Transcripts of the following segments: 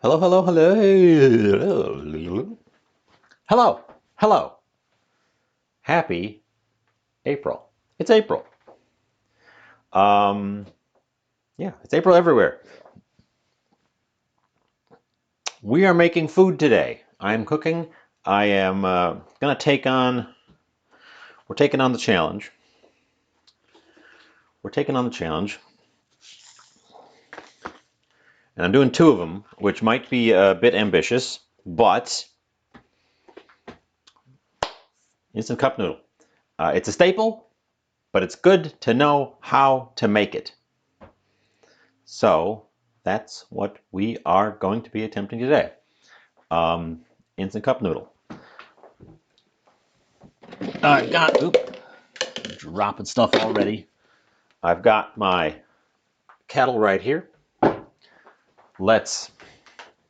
Hello, hello, hello. Hello, hello. Happy April. It's April. Um, yeah, it's April everywhere. We are making food today. I am cooking. I am gonna take on. We're taking on the challenge. We're taking on the challenge, and I'm doing two of them, which might be a bit ambitious, but instant cup noodle. It's a staple, but it's good to know how to make it. So that's what we are going to be attempting today. Um, Instant cup noodle. I've got, dropping stuff already. I've got my kettle right here. Let's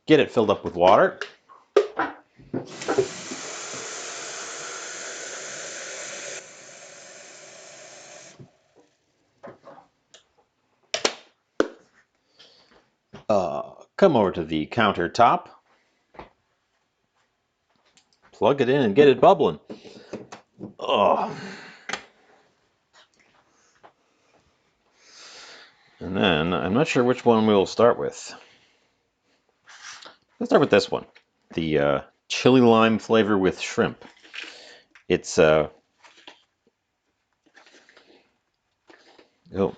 get it filled up with water. Come over to the countertop. Plug it in and get it bubbling. Oh. And then, I'm not sure which one we'll start with. Let's start with this one. The chili lime flavor with shrimp. It's, oh, it's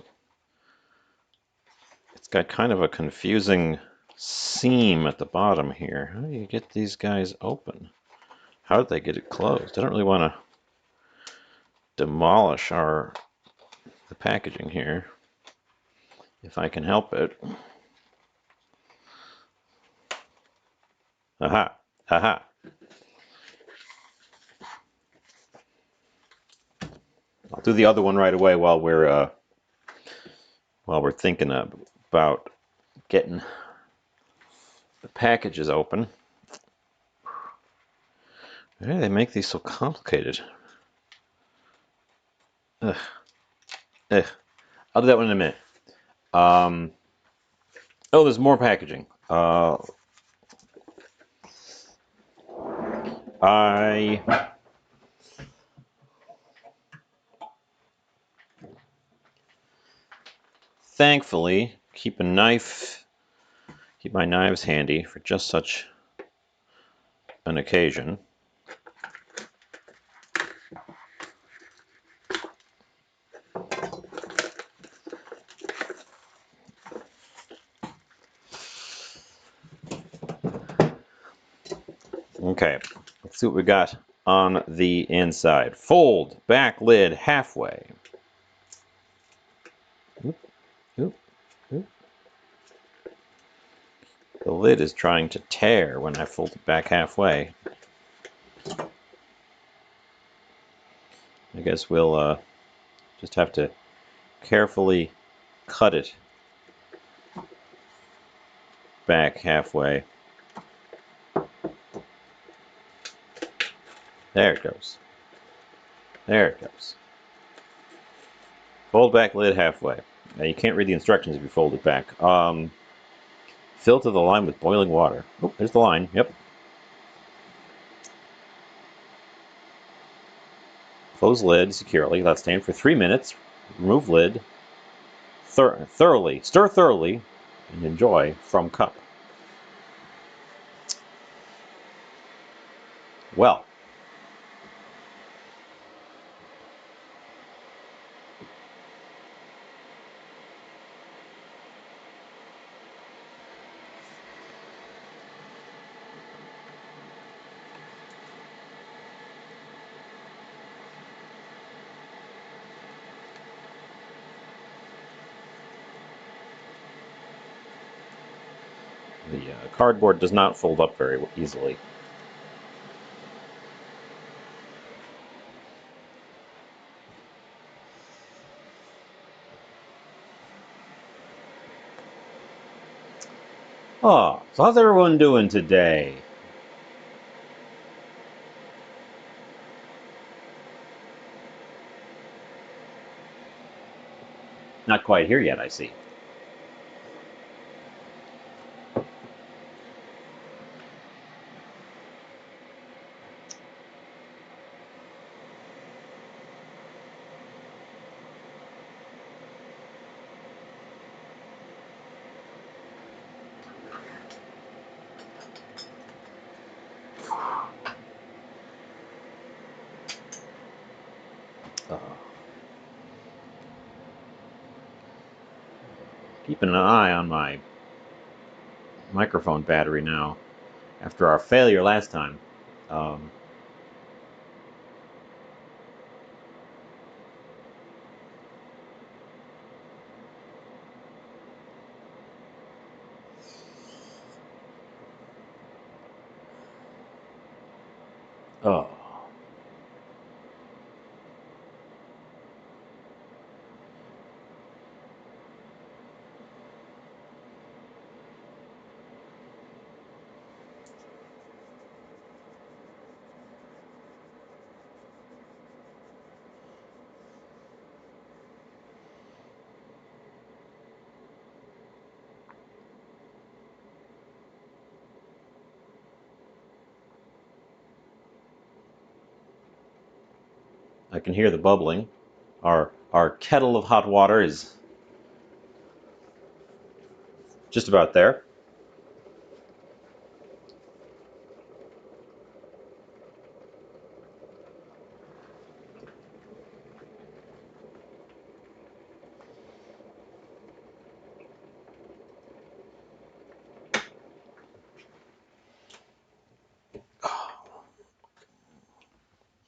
got kind of a confusing seam at the bottom here. How do you get these guys open? How did they get it closed? I don't really want to demolish the packaging here, if I can help it. Aha, aha. I'll do the other one right away while we're thinking about getting the packages open. Why do they make these so complicated? Ugh. Ugh. I'll do that one in a minute. Oh, there's more packaging. I thankfully keep my knives handy for just such an occasion. Okay, let's see what we got on the inside. Fold back lid halfway. Oop, oop, oop. The lid is trying to tear when I fold it back halfway. I guess we'll just have to carefully cut it back halfway. There it goes. There it goes. Fold back lid halfway. Now you can't read the instructions if you fold it back. Fill to the line with boiling water. Oh, there's the line. Yep. Close lid securely. Let stand for 3 minutes. Remove lid. Stir thoroughly, and enjoy from cup. Well, the cardboard does not fold up very easily. Oh, so how's everyone doing today? Not quite here yet, I see. Keeping an eye on my microphone battery now after our failure last time. Oh. I can hear the bubbling. Our kettle of hot water is just about there.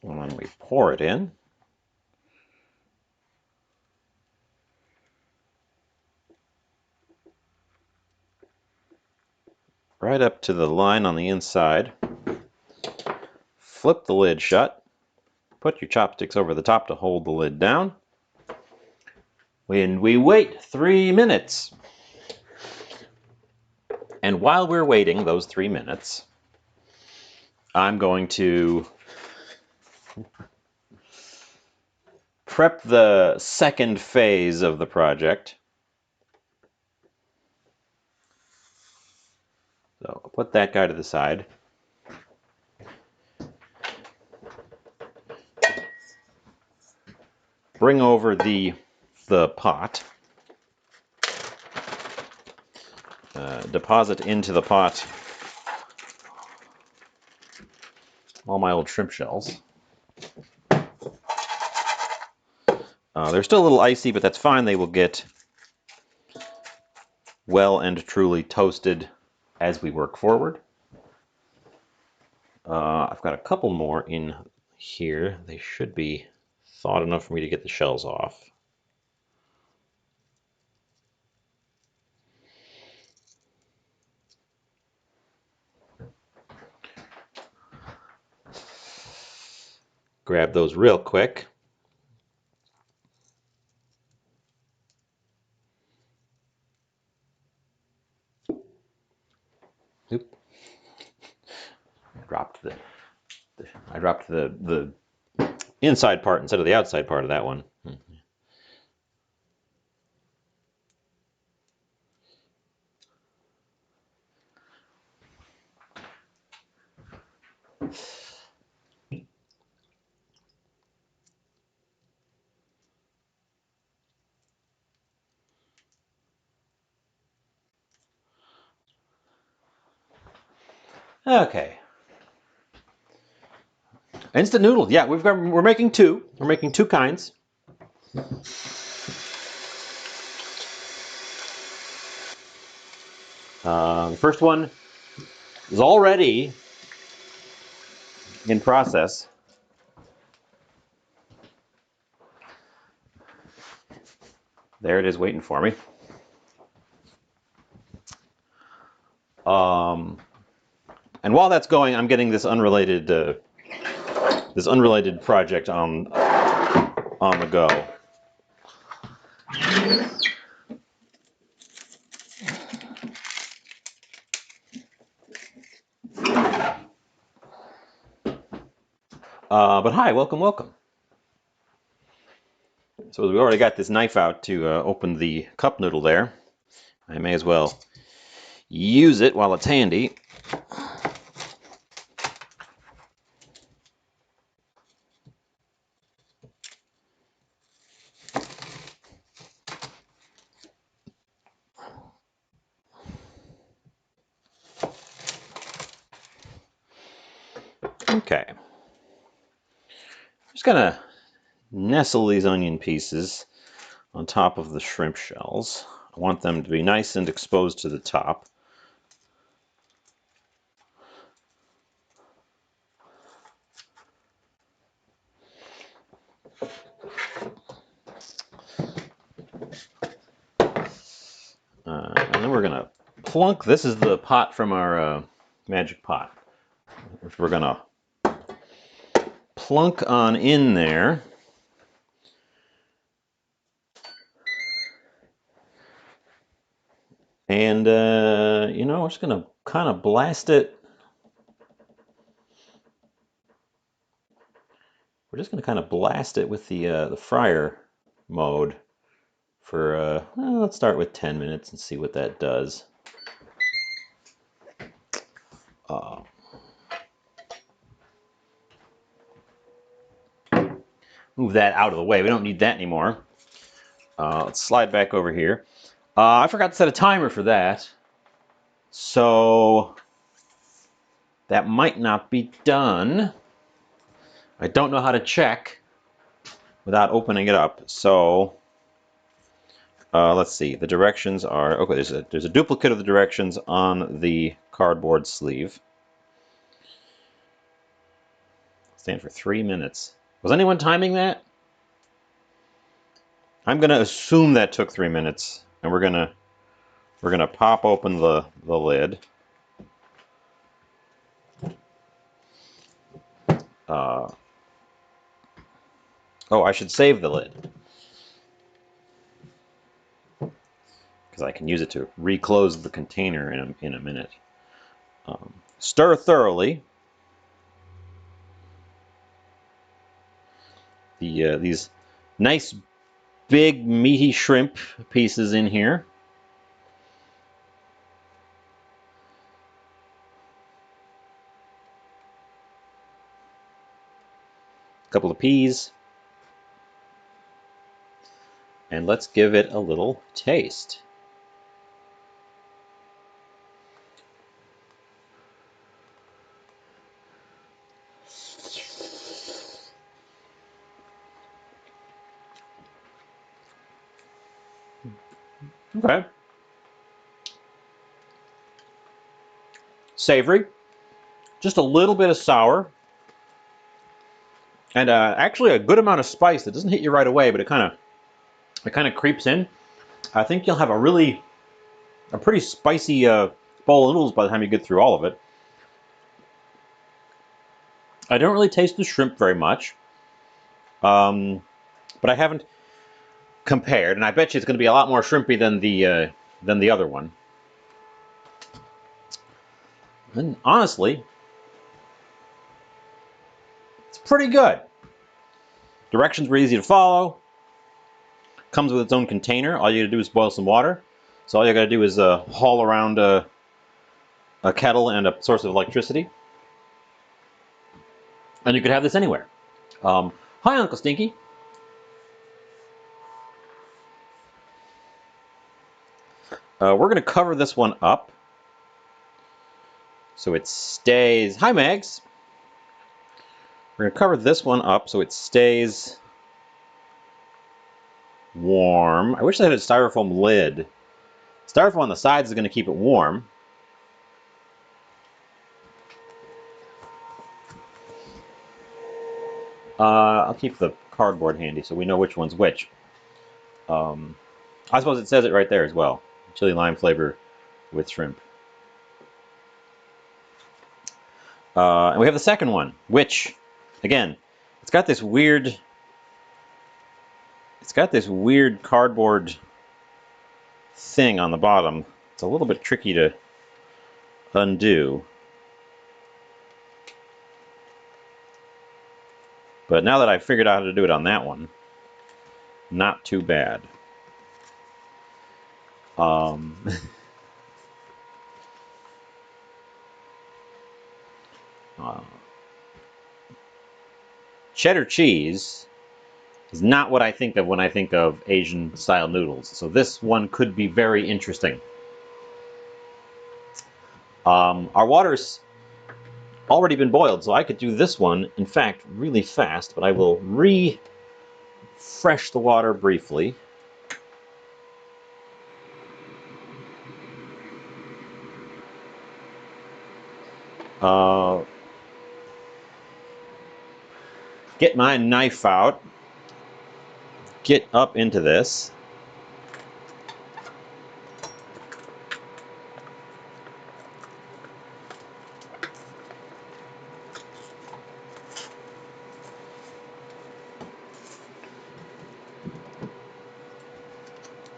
And when we pour it in, right up to the line on the inside, flip the lid shut, put your chopsticks over the top to hold the lid down, and we wait 3 minutes. And while we're waiting those 3 minutes, I'm going to prep the second phase of the project. So I'll put that guy to the side. Bring over the pot. Deposit into the pot all my old shrimp shells. They're still a little icy, but that's fine. They will get well and truly toasted as we work forward. I've got a couple more in here. They should be thawed enough for me to get the shells off. Grab those real quick. Oop. I dropped the inside part instead of the outside part of that one. Okay. Instant noodle. Yeah, we're making two. We're making two kinds. The first one is already in process. There it is waiting for me. And while that's going, I'm getting this unrelated project on the go. But hi, welcome. So we already got this knife out to open the cup noodle there. I may as well use it while it's handy. Okay. Just gonna nestle these onion pieces on top of the shrimp shells. I want them to be nice and exposed to the top. And then we're going to plunk. This is the pot from our magic pot, which we're going to plunk on in there. And, you know, we're just going to kind of blast it. We're just going to kind of blast it with the fryer mode for, well, let's start with 10 minutes and see what that does. Move that out of the way. We don't need that anymore. Let's slide back over here. I forgot to set a timer for that. So that might not be done. I don't know how to check without opening it up. So let's see. The directions are okay. There's a duplicate of the directions on the cardboard sleeve. Stand for 3 minutes. Was anyone timing that? I'm gonna assume that took 3 minutes, and we're gonna pop open the lid. Oh, I should save the lid because I can use it to reclose the container in a minute. Stir thoroughly. These nice big meaty shrimp pieces in here. A couple of peas. And let's give it a little taste. Okay. Savory. Just a little bit of sour. And actually a good amount of spice that doesn't hit you right away, but it kind of creeps in. I think you'll have a pretty spicy bowl of noodles by the time you get through all of it. I don't really taste the shrimp very much, but I haven't compared, and I bet you it's going to be a lot more shrimpy than the other one. And honestly, it's pretty good. Directions were easy to follow. Comes with its own container. All you gotta do is boil some water. So all you gotta do is haul around a kettle and a source of electricity. And you could have this anywhere. Hi, Uncle Stinky. We're gonna cover this one up so it stays. Hi, Mags. We're gonna cover this one up so it stays warm. I wish I had a styrofoam lid. Styrofoam on the sides is gonna keep it warm. I'll keep the cardboard handy so we know which one's which. I suppose it says it right there as well. Chili lime flavor with shrimp. And we have the second one, which, again, it's got this weird cardboard thing on the bottom. It's a little bit tricky to undo. But now that I've figured out how to do it on that one, not too bad. Cheddar cheese is not what I think of when I think of Asian-style noodles. So this one could be very interesting. Our water's already been boiled, so I could do this one, in fact, really fast, but I will refresh the water briefly. Get my knife out. Get up into this.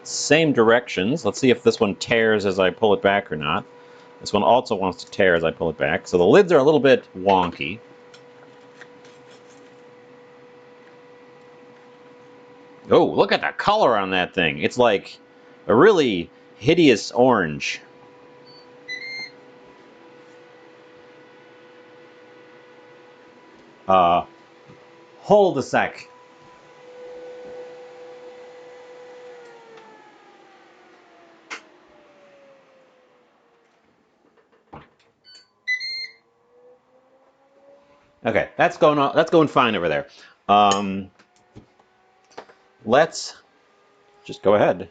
Same directions. Let's see if this one tears as I pull it back or not. This one also wants to tear as I pull it back. So the lids are a little bit wonky. Oh, look at the color on that thing. It's like a really hideous orange. Hold a sec. Okay, that's going on. That's going fine over there. Let's just go ahead.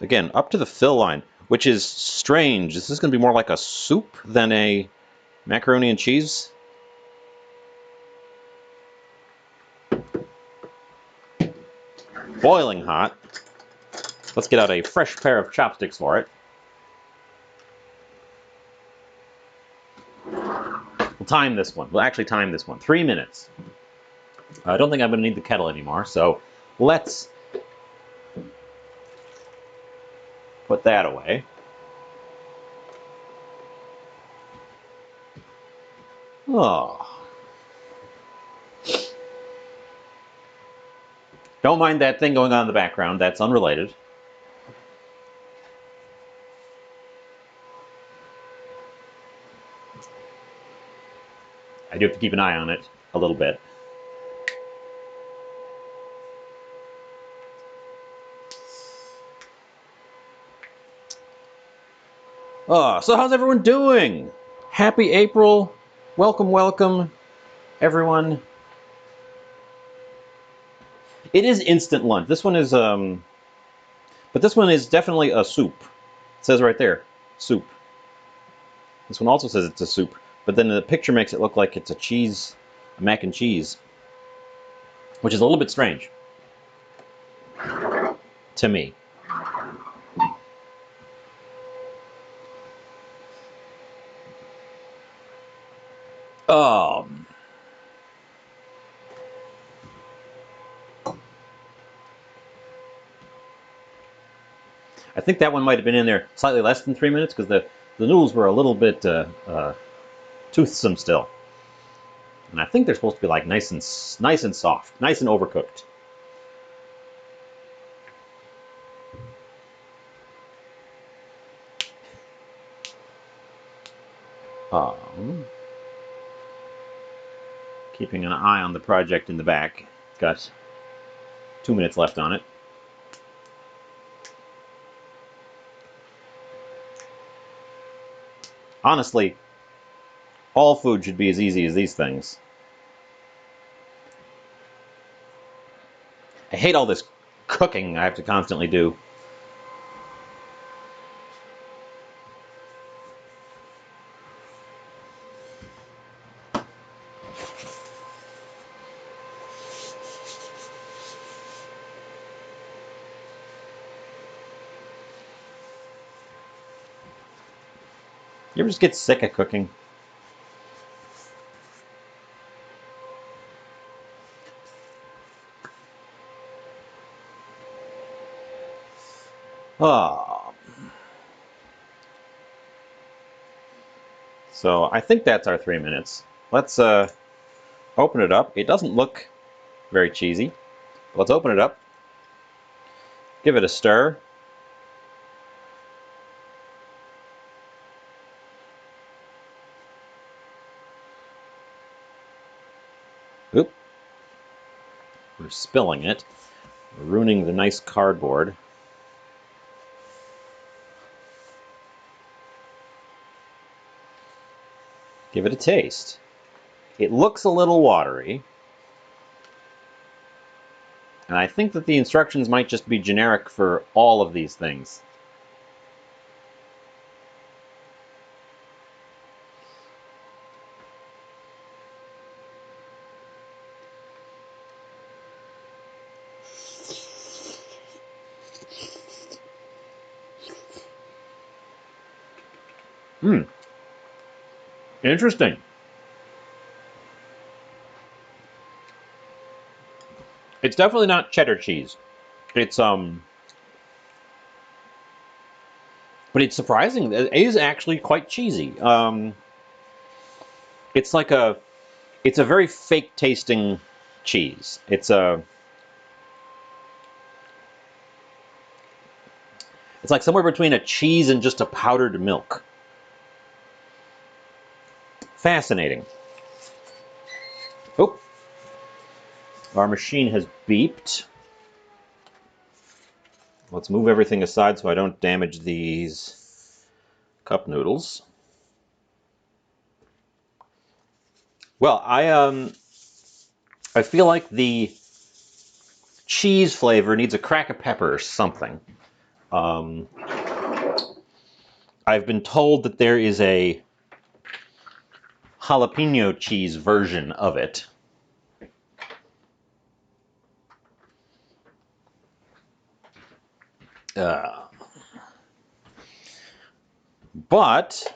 Again, up to the fill line, which is strange. This is going to be more like a soup than a macaroni and cheese. Boiling hot. Let's get out a fresh pair of chopsticks for it. We'll time this one. We'll actually time this one. 3 minutes. I don't think I'm going to need the kettle anymore, so let's put that away. Oh. Don't mind that thing going on in the background. That's unrelated. I do have to keep an eye on it a little bit. Oh, so how's everyone doing? Happy April. Welcome, welcome, everyone. It is instant lunch. This one is, but this one is definitely a soup. It says right there, soup. This one also says it's a soup, but then the picture makes it look like it's a mac and cheese, which is a little bit strange to me. I think that one might have been in there slightly less than 3 minutes because the noodles were a little bit toothsome still. And I think they're supposed to be like nice and soft, nice and overcooked. Keeping an eye on the project in the back. It's got 2 minutes left on it. Honestly, all food should be as easy as these things. I hate all this cooking I have to constantly do. You ever just get sick of cooking? Oh. So I think that's our 3 minutes. Let's open it up. It doesn't look very cheesy. Let's open it up. Give it a stir. Oop. We're spilling it. We're ruining the nice cardboard. Give it a taste. It looks a little watery. And I think that the instructions might just be generic for all of these things. Hmm. Interesting. It's definitely not cheddar cheese. It's but it's surprising. It is actually quite cheesy. It's like it's a very fake tasting cheese. It's like somewhere between a cheese and just a powdered milk. Fascinating. Oh, our machine has beeped. Let's move everything aside so I don't damage these cup noodles. Well, I feel like the cheese flavor needs a crack of pepper or something. Um, I've been told that there is a jalapeno cheese version of it. Uh, but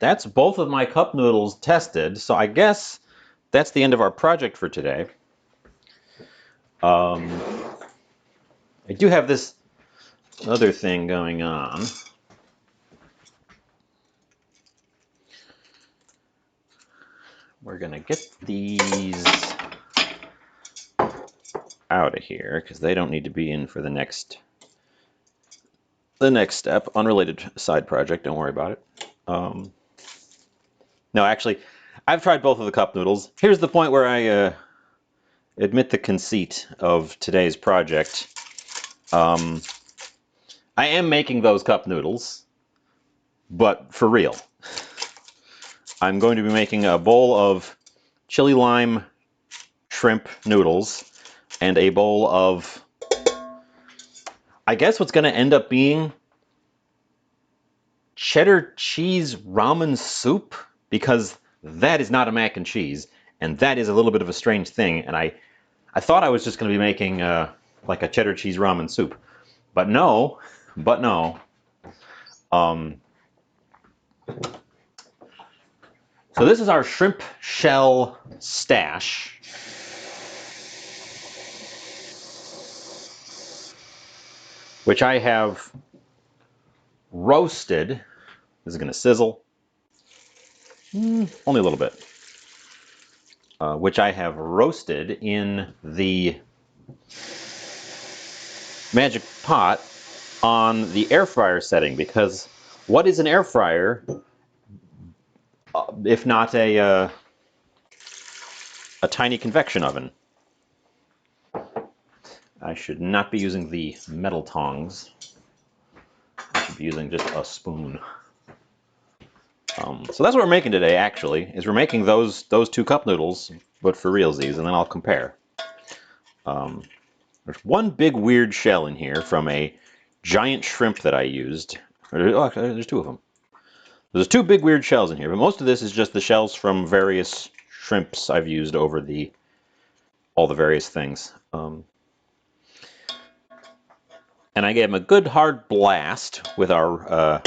that's both of my cup noodles tested, so I guess that's the end of our project for today. I do have this other thing going on. We're gonna get these out of here because they don't need to be in for the next step. Unrelated side project. Don't worry about it. No, actually, I've tried both of the cup noodles. Here's the point where I admit the conceit of today's project. I am making those cup noodles, but for real. I'm going to be making a bowl of chili lime shrimp noodles and a bowl of, I guess what's going to end up being cheddar cheese ramen soup, because that is not a mac and cheese, and that is a little bit of a strange thing. And I thought I was just going to be making like a cheddar cheese ramen soup, but no, but no. So this is our shrimp shell stash. Which I have roasted. This is going to sizzle. Only a little bit. Which I have roasted in the Magic Pot on the air fryer setting, because what is an air fryer if not a tiny convection oven? I should not be using the metal tongs. I should be using just a spoon. So that's what we're making today, actually, is we're making those two cup noodles, but for realsies, and then I'll compare. There's one big weird shell in here from a giant shrimp that I used. Oh, there's two of them. There's two big weird shells in here, but most of this is just the shells from various shrimps I've used over all the various things. And I gave them a good hard blast with our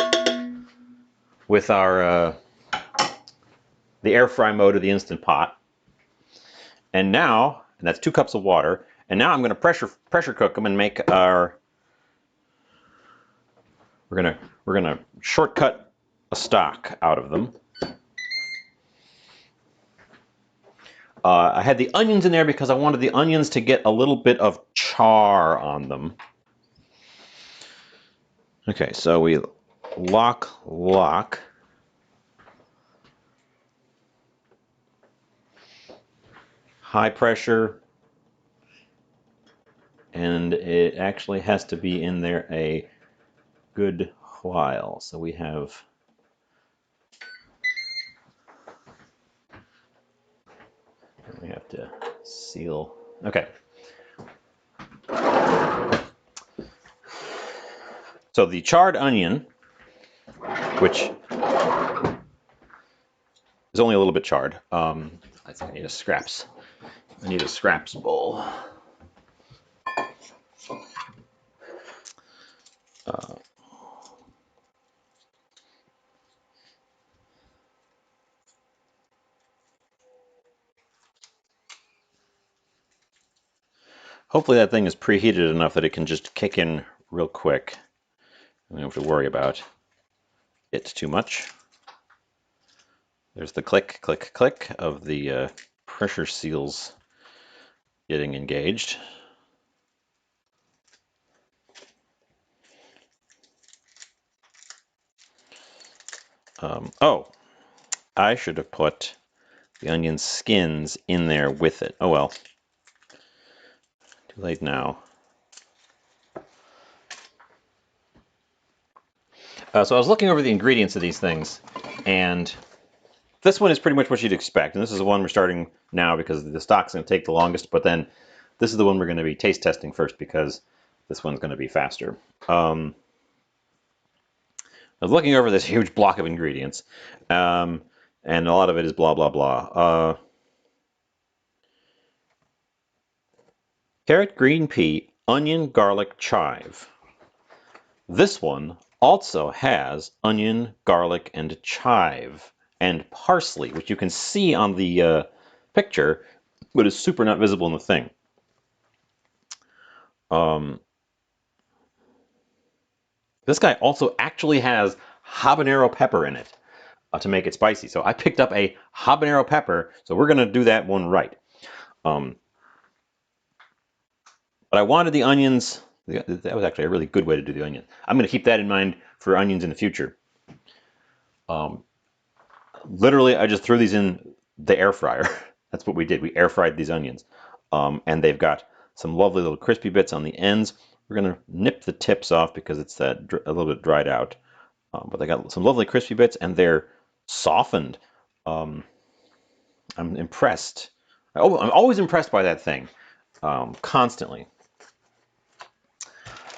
the air fry mode of the Instant Pot. And now, and that's 2 cups of water. And now I'm going to pressure cook them and make our. We're gonna shortcut a stock out of them. I had the onions in there because I wanted the onions to get a little bit of char on them. Okay, so we lock. High pressure. And it actually has to be in there a good while. So we have. We have to seal. Okay. So the charred onion, which is only a little bit charred. I think I need a scraps. I need a scraps bowl. Hopefully that thing is preheated enough that it can just kick in real quick. I don't have to worry about it too much. There's the click, click, click of the pressure seals getting engaged. Oh, I should have put the onion skins in there with it. Oh well. Too late now. So I was looking over the ingredients of these things, and this one is pretty much what you'd expect. And this is the one we're starting now because the stock's going to take the longest, but then this is the one we're going to be taste testing first because this one's going to be faster. I was looking over this huge block of ingredients, and a lot of it is blah, blah, blah. Carrot, green pea, onion, garlic, chive. This one also has onion, garlic, and chive, and parsley, which you can see on the picture, but is super not visible in the thing. This guy also actually has habanero pepper in it to make it spicy. So I picked up a habanero pepper, so we're going to do that one right. But I wanted the onions. That was actually a really good way to do the onion. I'm going to keep that in mind for onions in the future. Literally, I just threw these in the air fryer. That's what we did. We air fried these onions. And they've got some lovely little crispy bits on the ends. We're going to nip the tips off because it's a little bit dried out. But they got some lovely crispy bits, and they're softened. I'm impressed. I'm always impressed by that thing, constantly.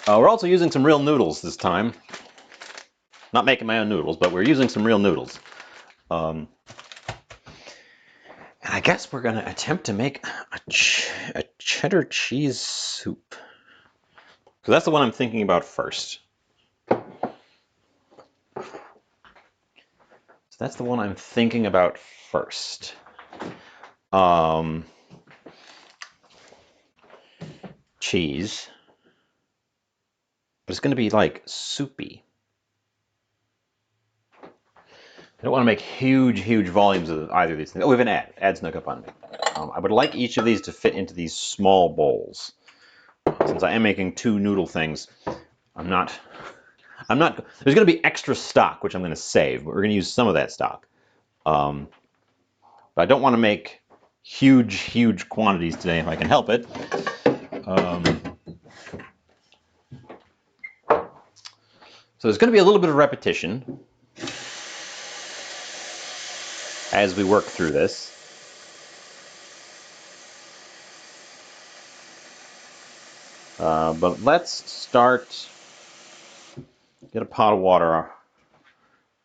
We're also using some real noodles this time. Not making my own noodles, but we're using some real noodles. And I guess we're going to attempt to make a cheddar cheese soup. So that's the one I'm thinking about first. So that's the one I'm thinking about first. Cheese. But it's going to be like soupy. I don't want to make huge, huge volumes of either of these things. Oh, we have an ad. Ad snuck up on me. I would like each of these to fit into these small bowls. Since I am making two noodle things, there's going to be extra stock, which I'm going to save, but we're going to use some of that stock. But I don't want to make huge, huge quantities today if I can help it. So there's going to be a little bit of repetition as we work through this. But let's start, get a pot of water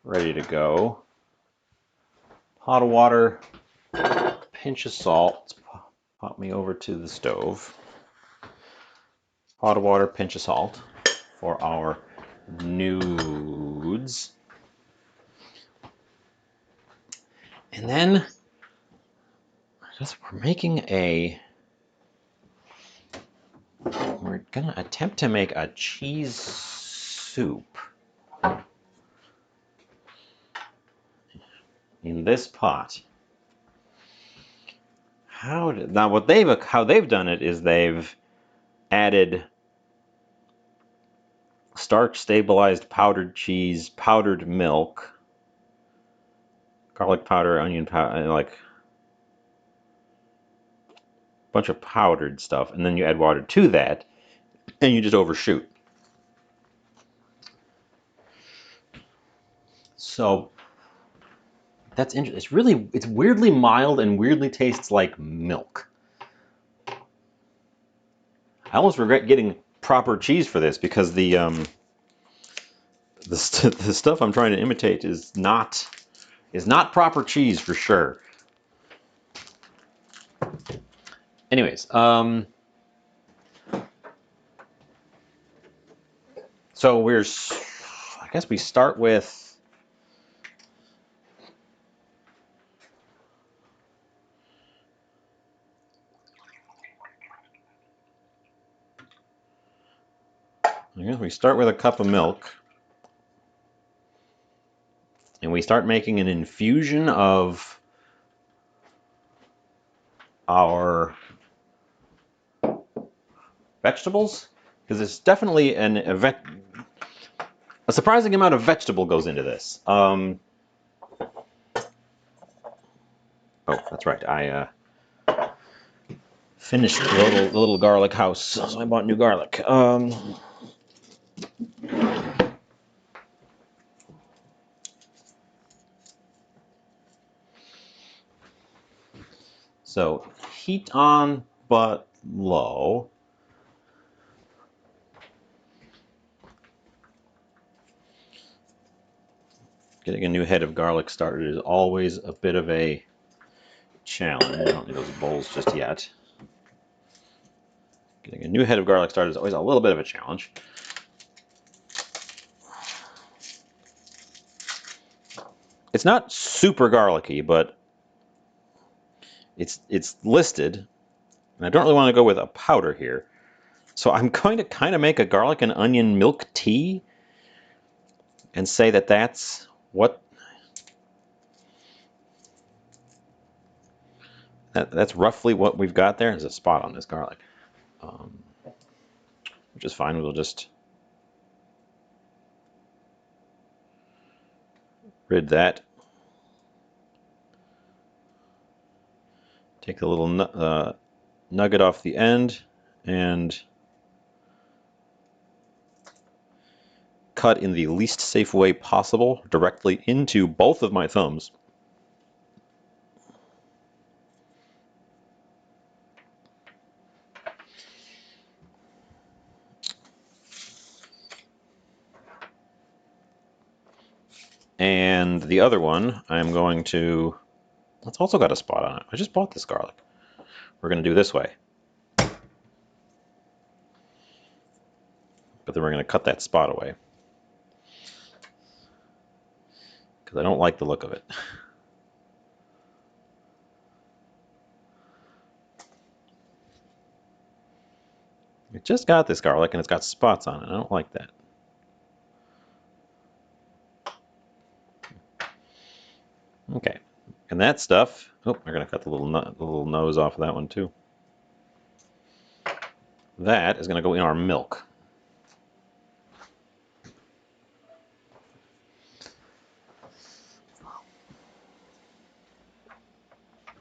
ready to go. Pot of water, pinch of salt. Let's pop me over to the stove. Pot of water, pinch of salt for our nudes. And then we're gonna attempt to make a cheese soup in this pot. How they've done it is they've added starch stabilized powdered cheese, powdered milk, garlic powder, onion powder, like a bunch of powdered stuff, and then you add water to that, and you just overshoot. So that's interesting. It's weirdly mild and weirdly tastes like milk. I almost regret getting proper cheese for this because the stuff I'm trying to imitate is not proper cheese for sure. Anyways, so I guess we start with. We start with a cup of milk. And we start making an infusion of our vegetables. Because it's definitely a surprising amount of vegetable goes into this. Oh, that's right. I finished the little garlic house, so I bought new garlic. So heat on, but low. Getting a new head of garlic started is always a bit of a challenge. I don't need those bowls just yet. Getting a new head of garlic started is always a little bit of a challenge. It's not super garlicky, but it's listed, and I don't really want to go with a powder here. So I'm going to kind of make a garlic and onion milk tea and say that that's what that's roughly what we've got there. There's a spot on this garlic, which is fine. We'll just rid that. Take the little nugget off the end and cut in the least safe way possible directly into both of my thumbs. And the other one, I'm going to, it's also got a spot on it. I just bought this garlic. We're going to do this way. But then we're going to cut that spot away. Because I don't like the look of it. It just got this garlic and it's got spots on it. I don't like that. Okay. And that stuff, oh, we're going to cut the little nose off of that one too. That is going to go in our milk.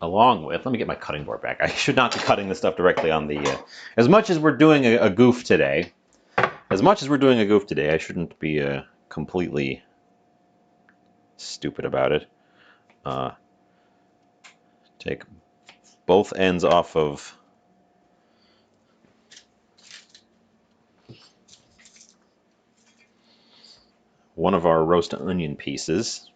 Along with, let me get my cutting board back. I should not be cutting this stuff directly on the, as much as we're doing a goof today, I shouldn't be completely stupid about it. Take both ends off of one of our roast onion pieces.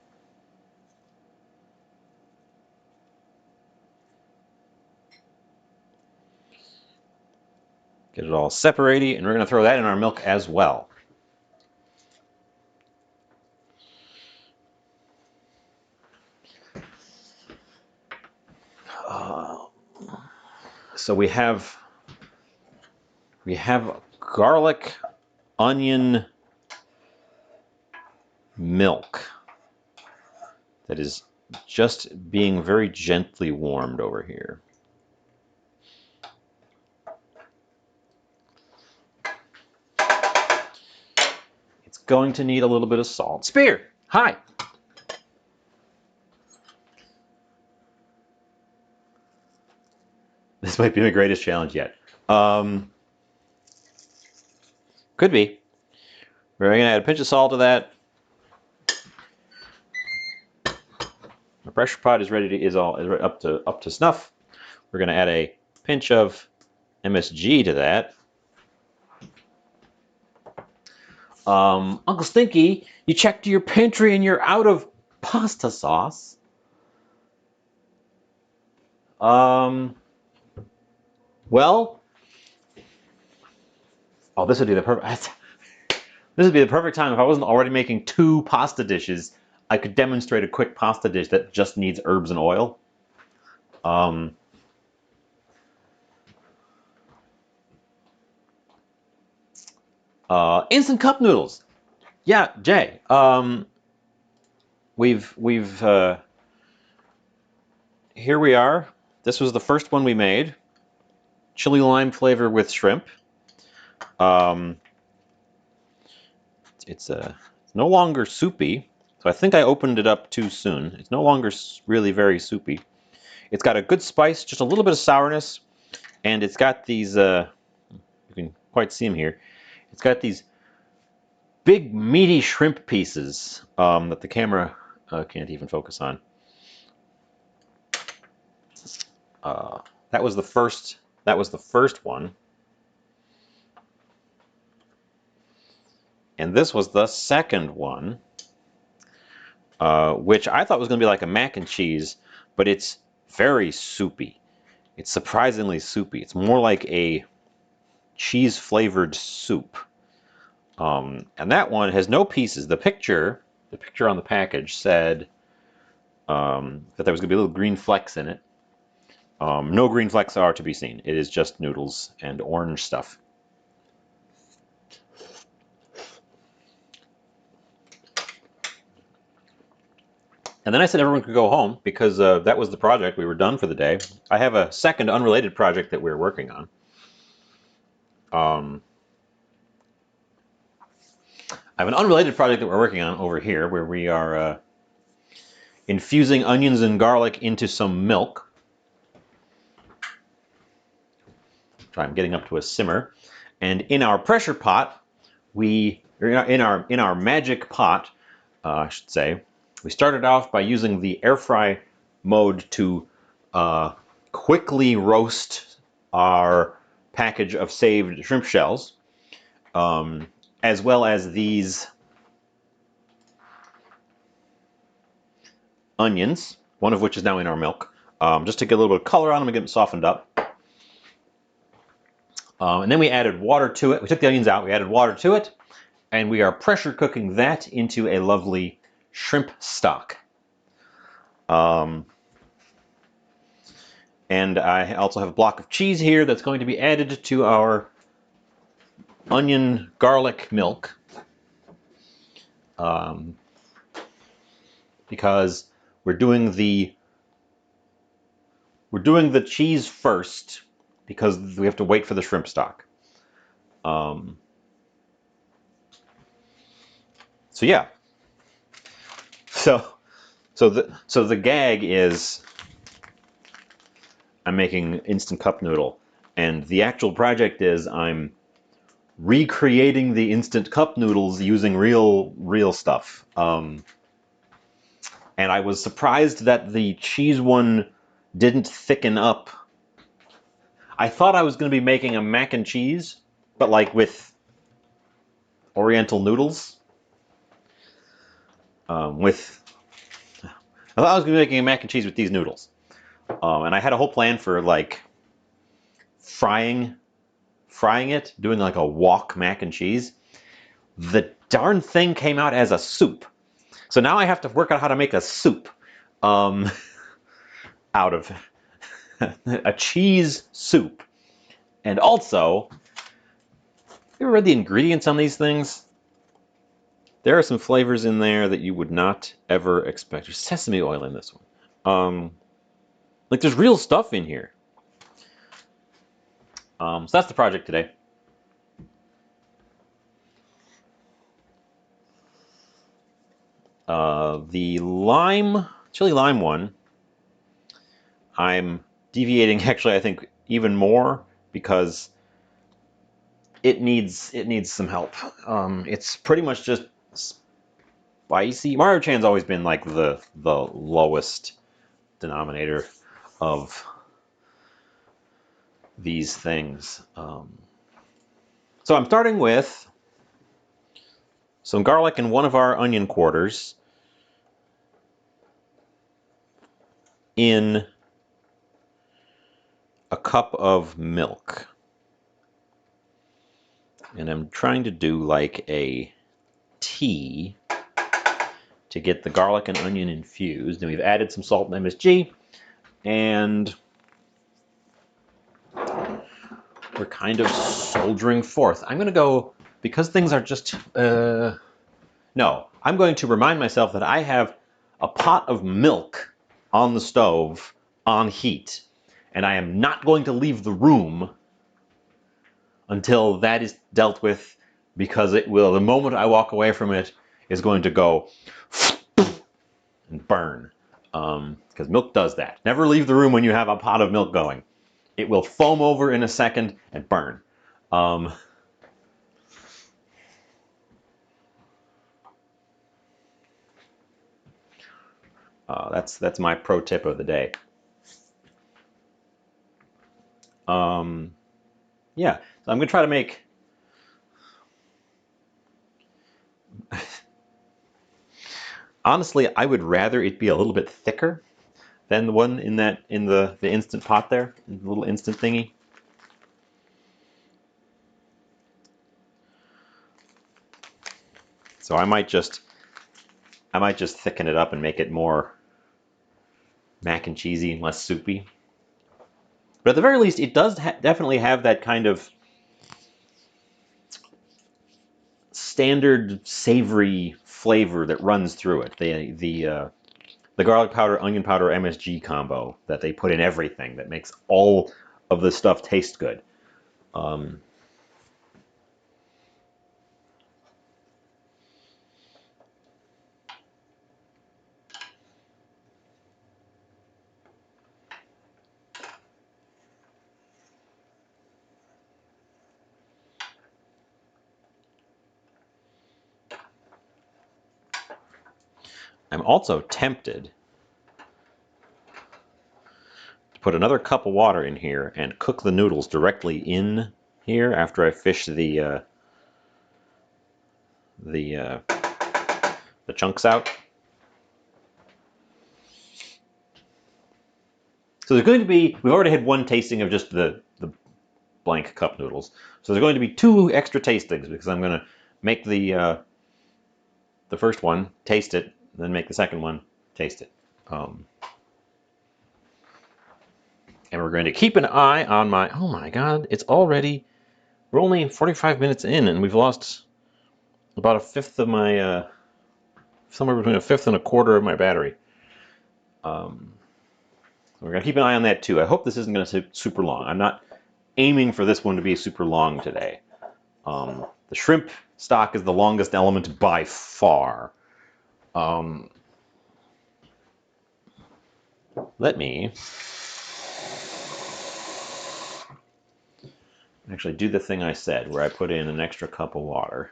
Get it all separated, and we're going to throw that in our milk as well. So we have garlic, onion, milk that is just being very gently warmed over here. It's going to need a little bit of salt. Spear, hi. This might be my greatest challenge yet. Could be. We're going to add a pinch of salt to that. The pressure pot is ready to is up to snuff. We're going to add a pinch of MSG to that. Uncle Stinky, you checked your pantry and you're out of pasta sauce. Well, oh, this would be the perfect time if I wasn't already making 2 pasta dishes. I could demonstrate a quick pasta dish that just needs herbs and oil. Instant Cup Noodles. Yeah, Jay. We've here we are. This was the first one we made. Chili lime flavor with shrimp. It's no longer soupy, so I think I opened it up too soon. It's no longer really very soupy. It's got a good spice, just a little bit of sourness, and it's got these. You can quite see them here. It's got these big meaty shrimp pieces that the camera can't even focus on. That was the first. That was the first one, and this was the second one, which I thought was going to be like a mac and cheese, but it's very soupy. It's surprisingly soupy. It's more like a cheese-flavored soup. And that one has no pieces. The picture on the package said that there was going to be little green flecks in it. No green flecks are to be seen. It is just noodles and orange stuff. And then I said everyone could go home because that was the project. We were done for the day. I have a second unrelated project that we're working on. I have an unrelated project that we're working on over here where we are infusing onions and garlic into some milk. I'm getting up to a simmer. And in our pressure pot, in our magic pot, I should say, we started off by using the air fry mode to quickly roast our package of saved shrimp shells, as well as these onions, one of which is now in our milk, just to get a little bit of color on them and get them softened up. And then we added water to it. We took the onions out, we added water to it, and we are pressure cooking that into a lovely shrimp stock. And I also have a block of cheese here that's going to be added to our onion garlic milk. Because we're doing the cheese first because we have to wait for the shrimp stock. So yeah. So the gag is I'm making Instant Cup Noodle, and the actual project is I'm recreating the Instant Cup Noodles using real stuff. And I was surprised that the cheese one didn't thicken up. I thought I was going to be making a mac and cheese, but like with Oriental noodles. I thought I was going to be making a mac and cheese with these noodles. And I had a whole plan for like frying it, doing like a wok mac and cheese. The darn thing came out as a soup. So now I have to work out how to make a soup out of a cheese soup. And also, you ever read the ingredients on these things? There are some flavors in there that you would not ever expect. There's sesame oil in this one. Like there's real stuff in here. So that's the project today. The chili lime one, I'm deviating actually I think even more because it needs some help. It's pretty much just spicy. Maruchan's always been like the lowest denominator of these things. So I'm starting with some garlic in one of our onion quarters in a cup of milk. And I'm trying to do like a tea to get the garlic and onion infused. And we've added some salt and MSG, and we're kind of soldiering forth. I'm going to go because things are just... no, I'm going to remind myself that I have a pot of milk on the stove on heat, and I am not going to leave the room until that is dealt with, because it will, the moment I walk away from it, is going to go and burn. Because milk does that. Never leave the room when you have a pot of milk going. It will foam over in a second and burn. That's my pro tip of the day. Yeah, so I'm gonna try to make. Honestly, I would rather it be a little bit thicker than the one in the instant pot there, the little instant thingy. So I might just thicken it up and make it more mac and cheesy and less soupy. But at the very least, it does definitely have that kind of standard savory flavor that runs through it. The garlic powder, onion powder, MSG combo that they put in everything that makes all of the stuff taste good. I'm also tempted to put another cup of water in here and cook the noodles directly in here after I fish the chunks out. So there's going to be, we've already had one tasting of just the blank cup noodles. So there's going to be 2 extra tastings, because I'm going to make the first one, taste it, then make the second one, taste it. And we're going to keep an eye on my, oh my God, it's already, we're only 45 minutes in and we've lost about a fifth of my, somewhere between a fifth and a quarter of my battery. We're going to keep an eye on that too. I hope this isn't going to take super long. I'm not aiming for this one to be super long today. The shrimp stock is the longest element by far. Let me actually do the thing I said, where I put in an extra cup of water.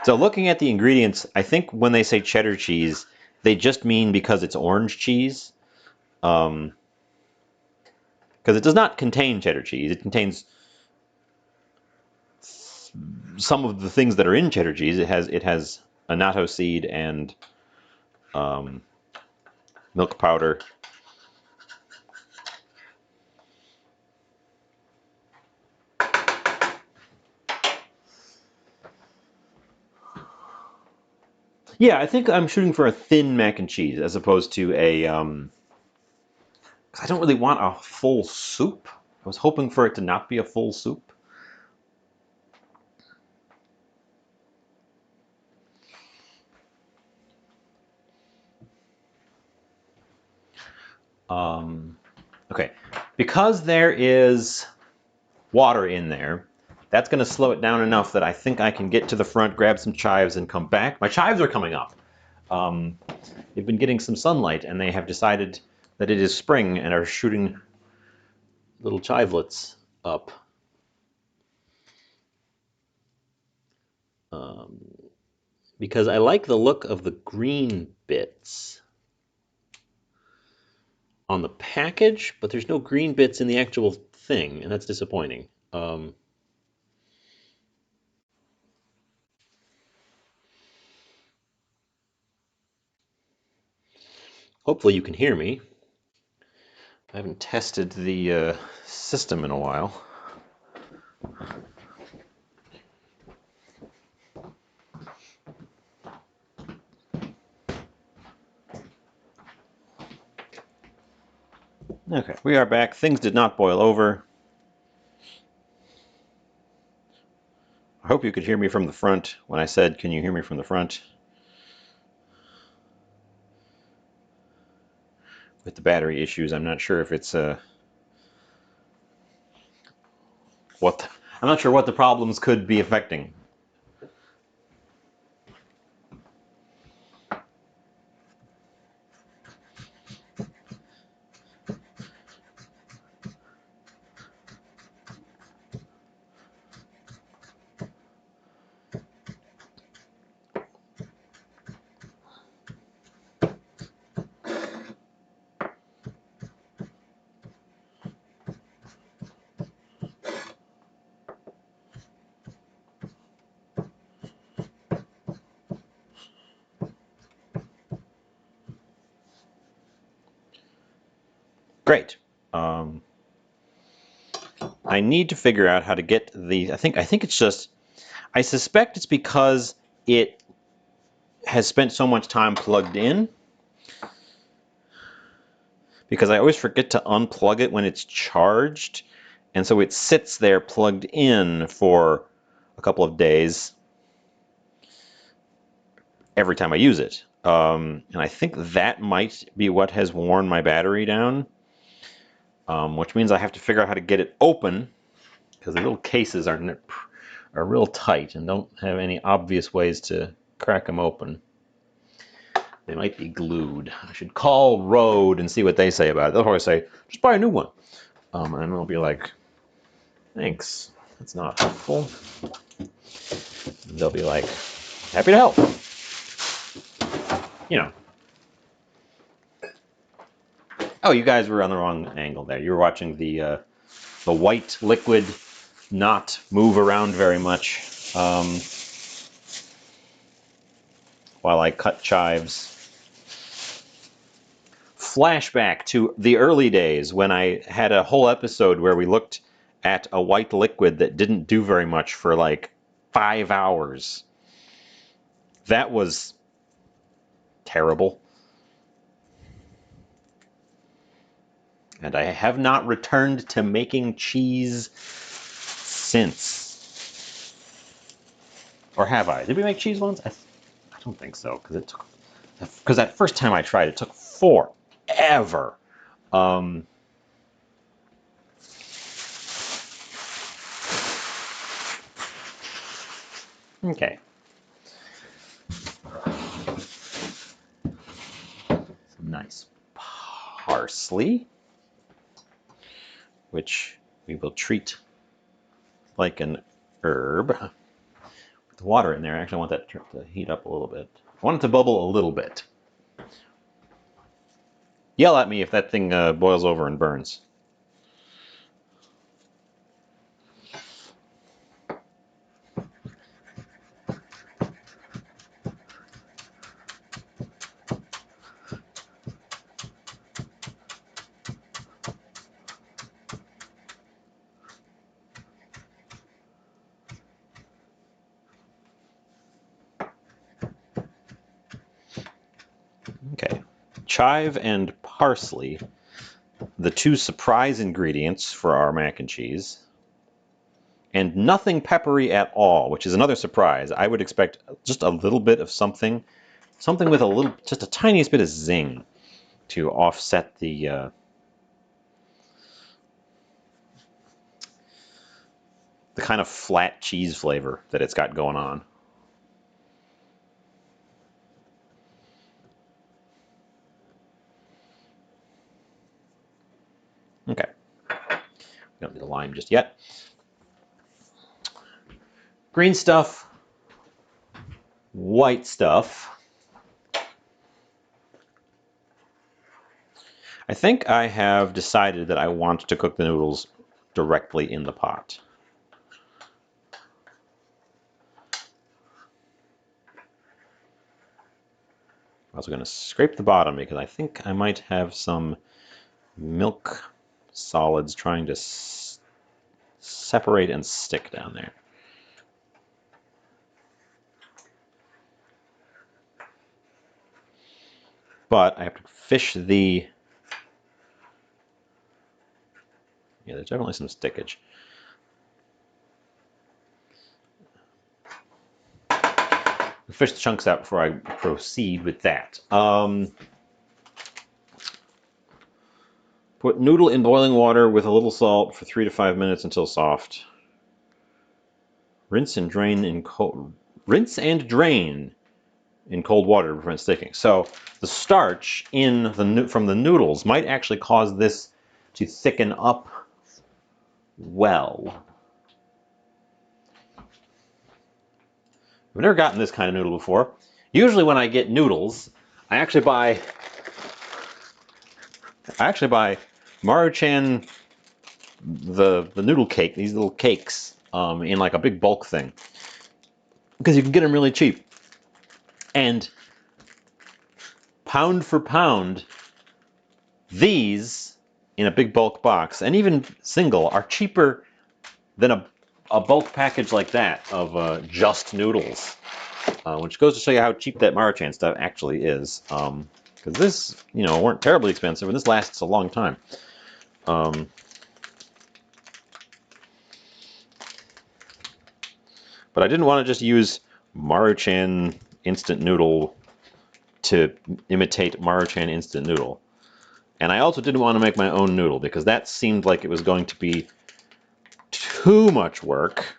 So looking at the ingredients, I think when they say cheddar cheese, they just mean because it's orange cheese. Because it does not contain cheddar cheese. It contains some of the things that are in cheddar cheese. It has annatto seed and milk powder. Yeah, I think I'm shooting for a thin mac and cheese as opposed to a. Because I don't really want a full soup. I was hoping for it to not be a full soup. Okay, because there is water in there, that's going to slow it down enough that I think I can get to the front, grab some chives, and come back. My chives are coming up. They've been getting some sunlight, and they have decided that it is spring and are shooting little chivelets up. Because I like the look of the green bits on the package, but there's no green bits in the actual thing, and that's disappointing. Hopefully you can hear me. I haven't tested the system in a while. Okay, we are back. Things did not boil over. I hope you could hear me from the front when I said, can you hear me from the front? With the battery issues, I'm not sure if it's I'm not sure what the problems could be affecting. Great. I need to figure out how to get the. I think it's just. I suspect it's because it has spent so much time plugged in. Because I always forget to unplug it when it's charged, and so it sits there plugged in for a couple of days every time I use it. And I think that might be what has worn my battery down, which means I have to figure out how to get it open, because the little cases are real tight and don't have any obvious ways to crack them open. They might be glued. I should call Rode and see what they say about it. They'll probably say, just buy a new one. And I'll be like, thanks. That's not helpful. They'll be like, happy to help. You know. Oh, you guys were on the wrong angle there. You were watching the white liquid not move around very much while I cut chives. Flashback to the early days when I had a whole episode where we looked at a white liquid that didn't do very much for like 5 hours. That was terrible. And I have not returned to making cheese since. Or have I? Did we make cheese once? I don't think so, because that first time I tried, it took forever. Okay. Some nice parsley, which we will treat like an herb. With the water in there, actually I want that to heat up a little bit. I want it to bubble a little bit. Yell at me if that thing boils over and burns. Okay, chive and parsley, the two surprise ingredients for our mac and cheese, and nothing peppery at all, which is another surprise. I would expect just a little bit of something with a little, just a tiniest bit of zing to offset the kind of flat cheese flavor that it's got going on. Okay. We don't need the lime just yet. Green stuff, white stuff. I think I have decided that I want to cook the noodles directly in the pot. I'm also going to scrape the bottom because I think I might have some milk solids trying to separate and stick down there. But I have to fish the Yeah, there's definitely some stickage. Fish the chunks out before I proceed with that. Put noodle in boiling water with a little salt for 3 to 5 minutes until soft. Rinse and drain in cold water to prevent sticking. So the starch from the noodles might actually cause this to thicken up well. I've never gotten this kind of noodle before. Usually when I get noodles, I actually buy Maruchan the noodle cake, these little cakes, in like a big bulk thing, because you can get them really cheap. And pound for pound, these in a big bulk box, and even single, are cheaper than a bulk package like that of just noodles, which goes to show you how cheap that Maruchan stuff actually is. Because this, weren't terribly expensive, and this lasts a long time. But I didn't want to just use Maruchan instant noodle to imitate Maruchan instant noodle. And I also didn't want to make my own noodle, because that seemed like it was going to be too much work.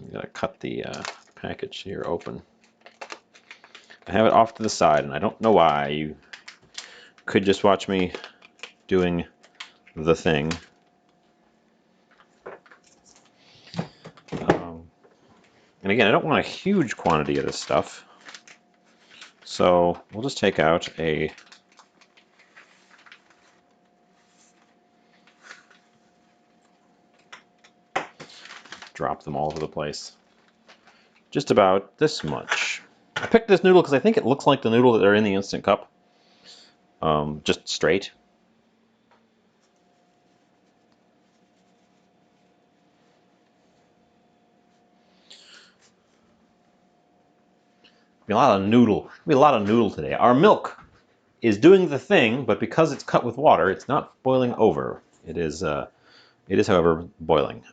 I'm going to cut the package here open. I have it off to the side, and I don't know why. You could just watch me doing the thing. And again, I don't want a huge quantity of this stuff. So we'll just take out a drop them all over the place. Just about this much. I picked this noodle because I think it looks like the noodle that are in the Instant Cup. Just straight. Be a lot of noodle. Be a lot of noodle today. Our milk is doing the thing, but because it's cut with water, it's not boiling over. It is, however, boiling.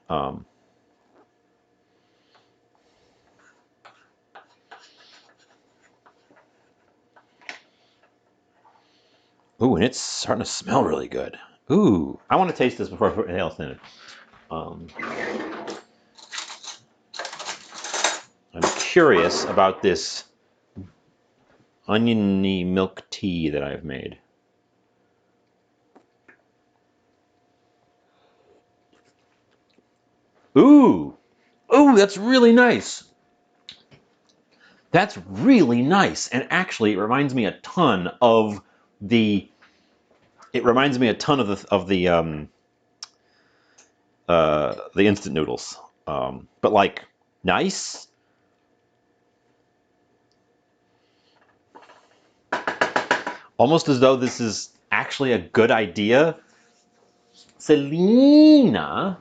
Ooh, and it's starting to smell really good. Ooh, I want to taste this before I put anything else in it. I'm curious about this oniony milk tea that I've made. Ooh, ooh, that's really nice. That's really nice, and actually, it reminds me a ton of the. It reminds me a ton of the instant noodles, but like nice. Almost as though this is actually a good idea. Selena.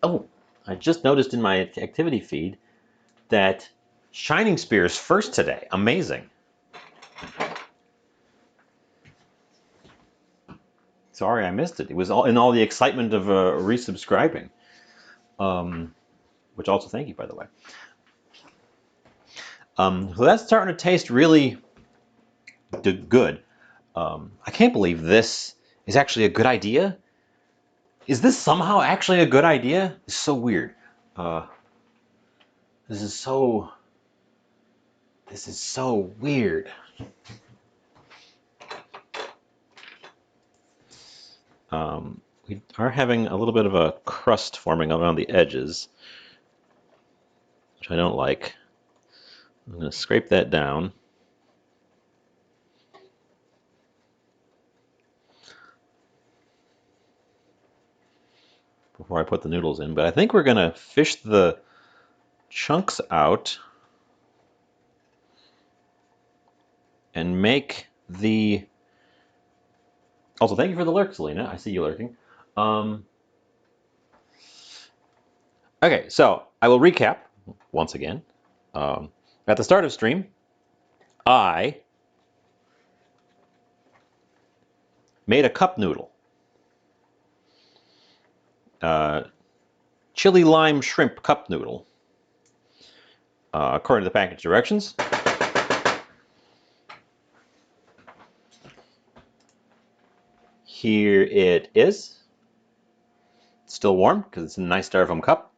Oh, I just noticed in my activity feed that Shining Spear's first today. Amazing. Sorry I missed it. It was in all the excitement of resubscribing. Which also thank you, by the way. So that's starting to taste really good. I can't believe this is actually a good idea. Is this somehow actually a good idea? It's so weird. This is so weird. We are having a little bit of a crust forming around the edges, which I don't like. I'm going to scrape that down. Before I put the noodles in, but I think we're going to fish the chunks out and make the... Also, thank you for the lurk, Selena. I see you lurking. Okay, so I will recap once again. At the start of stream, I made a cup noodle. Chili lime shrimp cup noodle. According to the package directions. Here it is. It's still warm because it's in a nice styrofoam cup.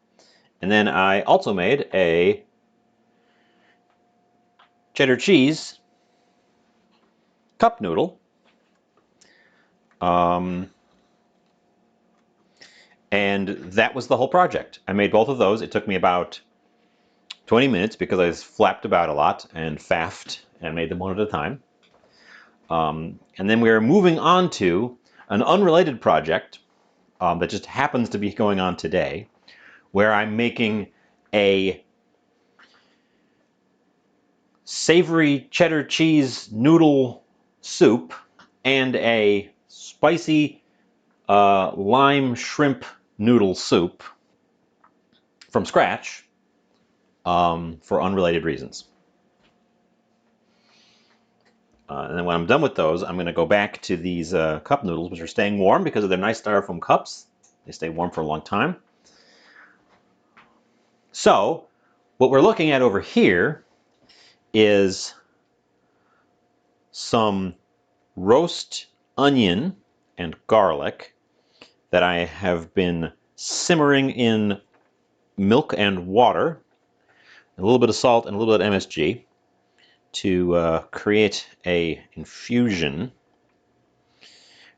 And then I also made a cheddar cheese cup noodle. And that was the whole project. I made both of those. It took me about 20 minutes because I flapped about a lot and faffed and made them one at a time. And then we're moving on to an unrelated project that just happens to be going on today, where I'm making a savory cheddar cheese noodle soup and a spicy lime shrimp noodle soup from scratch for unrelated reasons. And then when I'm done with those, I'm going to go back to these cup noodles, which are staying warm because of their nice styrofoam cups. They stay warm for a long time. So what we're looking at over here is some roast onion and garlic that I have been simmering in milk and water, a little bit of salt and a little bit of MSG to create a infusion.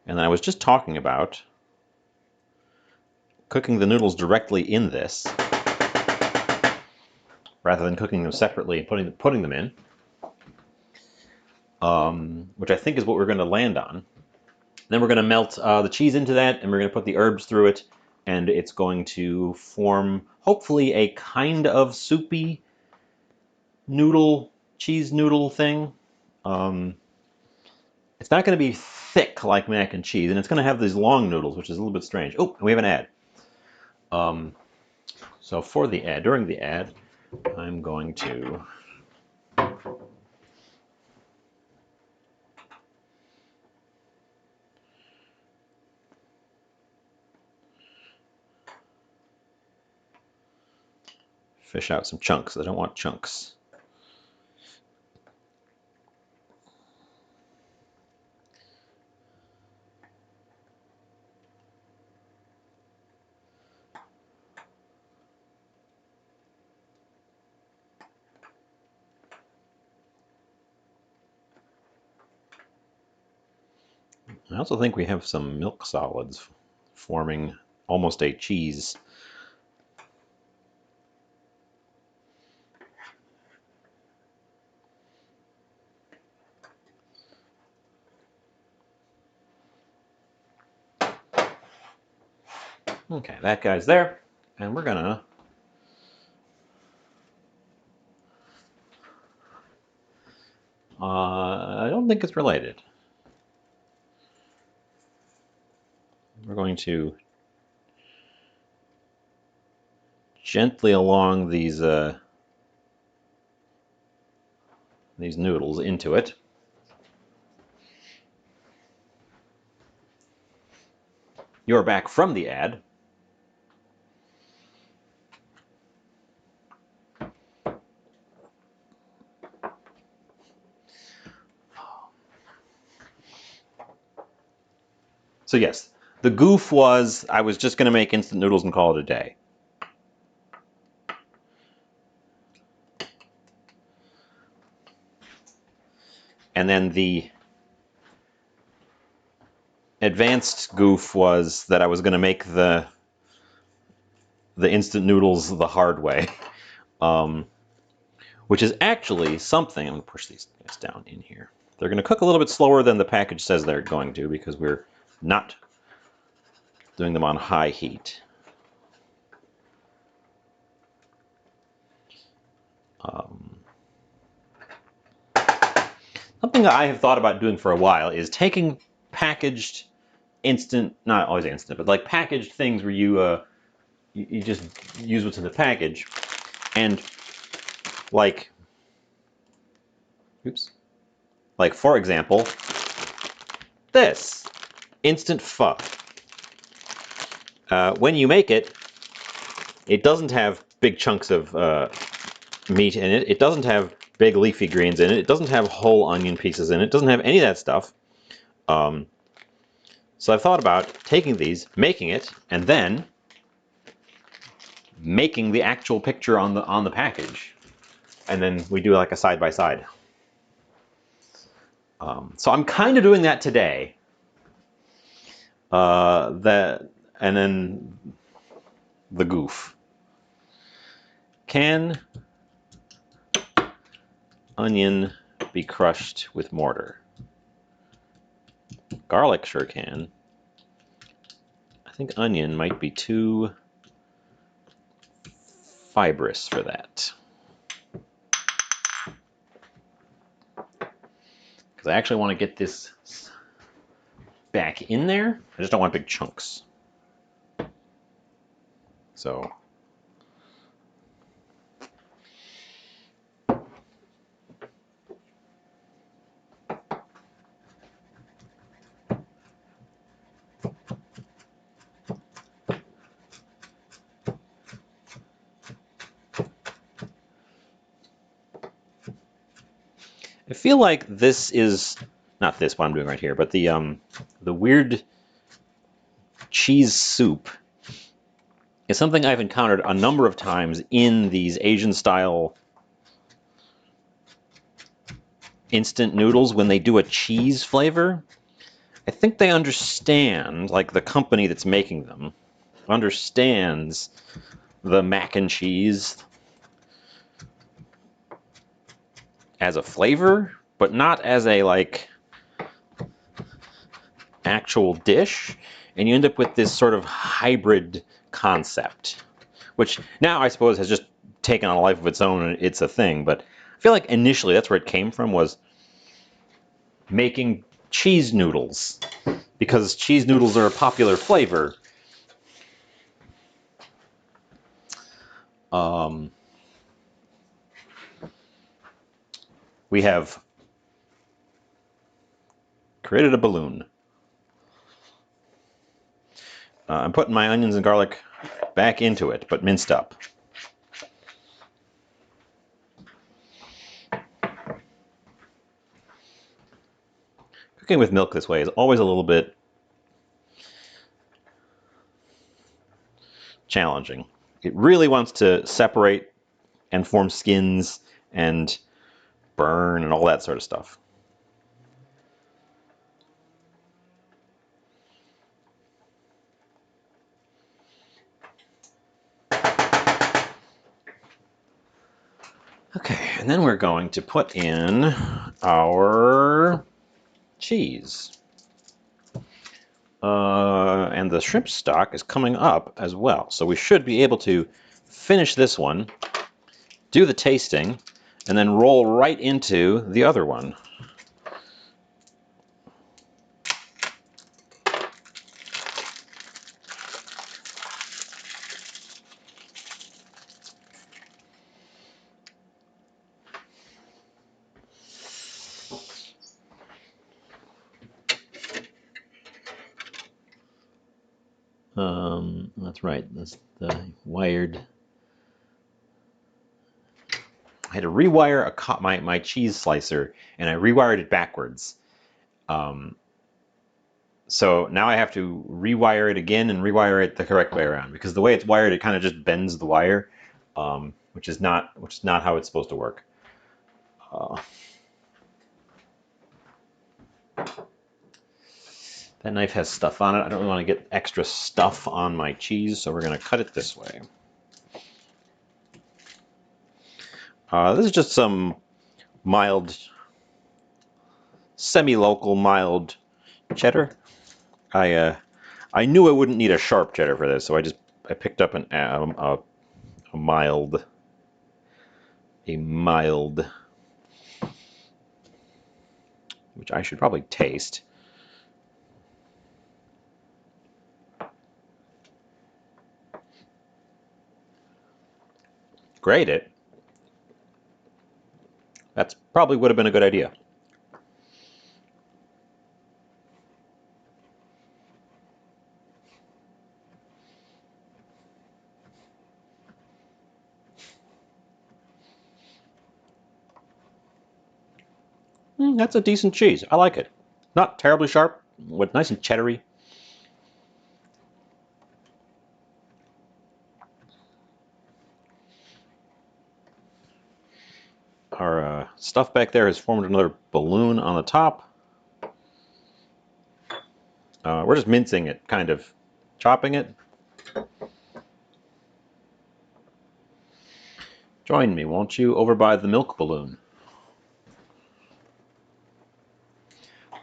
And then I was just talking about cooking the noodles directly in this rather than cooking them separately and putting them in, which I think is what we're going to land on. Then we're going to melt the cheese into that, and we're going to put the herbs through it, and it's going to form, hopefully, a kind of soupy noodle, cheese noodle thing. It's not going to be thick like mac and cheese, and it's going to have these long noodles, which is a little bit strange. Oh, and we have an ad. So for the ad, during the ad, I'm going to fish out some chunks. I don't want chunks. I also think we have some milk solids forming almost a cheese. Okay, that guy's there, and we're gonna I don't think it's related. We're going to gently along these noodles into it. You're back from the ad. So yes, the goof was I was just going to make instant noodles and call it a day. And then the advanced goof was that I was going to make the instant noodles the hard way, which is actually something. I'm going to push these guys down in here. They're going to cook a little bit slower than the package says they're going to because we're not doing them on high heat. Something that I have thought about doing for a while is taking packaged instant, not always instant, but like packaged things where you just use what's in the package, and like, oops, like for example, this. instant pho. When you make it, it doesn't have big chunks of meat in it. It doesn't have big leafy greens in it. It doesn't have whole onion pieces in it. It doesn't have any of that stuff. So I've thought about taking these, making it, and then making the actual picture on the package, and then we do like a side by side. So I'm kind of doing that today. And then the goof. Can onion be crushed with mortar? Garlic sure can. I think onion might be too fibrous for that. Because I actually want to get this back in there. I just don't want big chunks. So I feel like this is not this what I'm doing right here, but the weird cheese soup is something I've encountered a number of times in these Asian style instant noodles when they do a cheese flavor. I think they understand, like the company that's making them understands the mac and cheese as a flavor, but not as a like actual dish, and you end up with this sort of hybrid concept, which now I suppose has just taken on a life of its own and it's a thing, but I feel like initially that's where it came from, was making cheese noodles, because cheese noodles are a popular flavor. We have created a balloon. I'm putting my onions and garlic back into it, but minced up. Cooking with milk this way is always a little bit challenging. It really wants to separate and form skins and burn and all that sort of stuff. Okay, and then we're going to put in our cheese. And the shrimp stock is coming up as well. So we should be able to finish this one, do the tasting, and then roll right into the other one. That's right. That's the wired. I had to rewire my cheese slicer, and I rewired it backwards. So now I have to rewire it again and rewire it the correct way around, because the way it's wired, it kind of just bends the wire, which is not how it's supposed to work. That knife has stuff on it. I don't really want to get extra stuff on my cheese, so we're going to cut it this way. This is just some mild, semi-local mild cheddar. I knew I wouldn't need a sharp cheddar for this, so I picked up a mild, which I should probably taste. Grate it. That's probably would have been a good idea. That's a decent cheese. I like it. Not terribly sharp, but nice and cheddary. Our stuff back there has formed another balloon on the top. We're just mincing it, kind of chopping it. Join me, won't you, over by the milk balloon.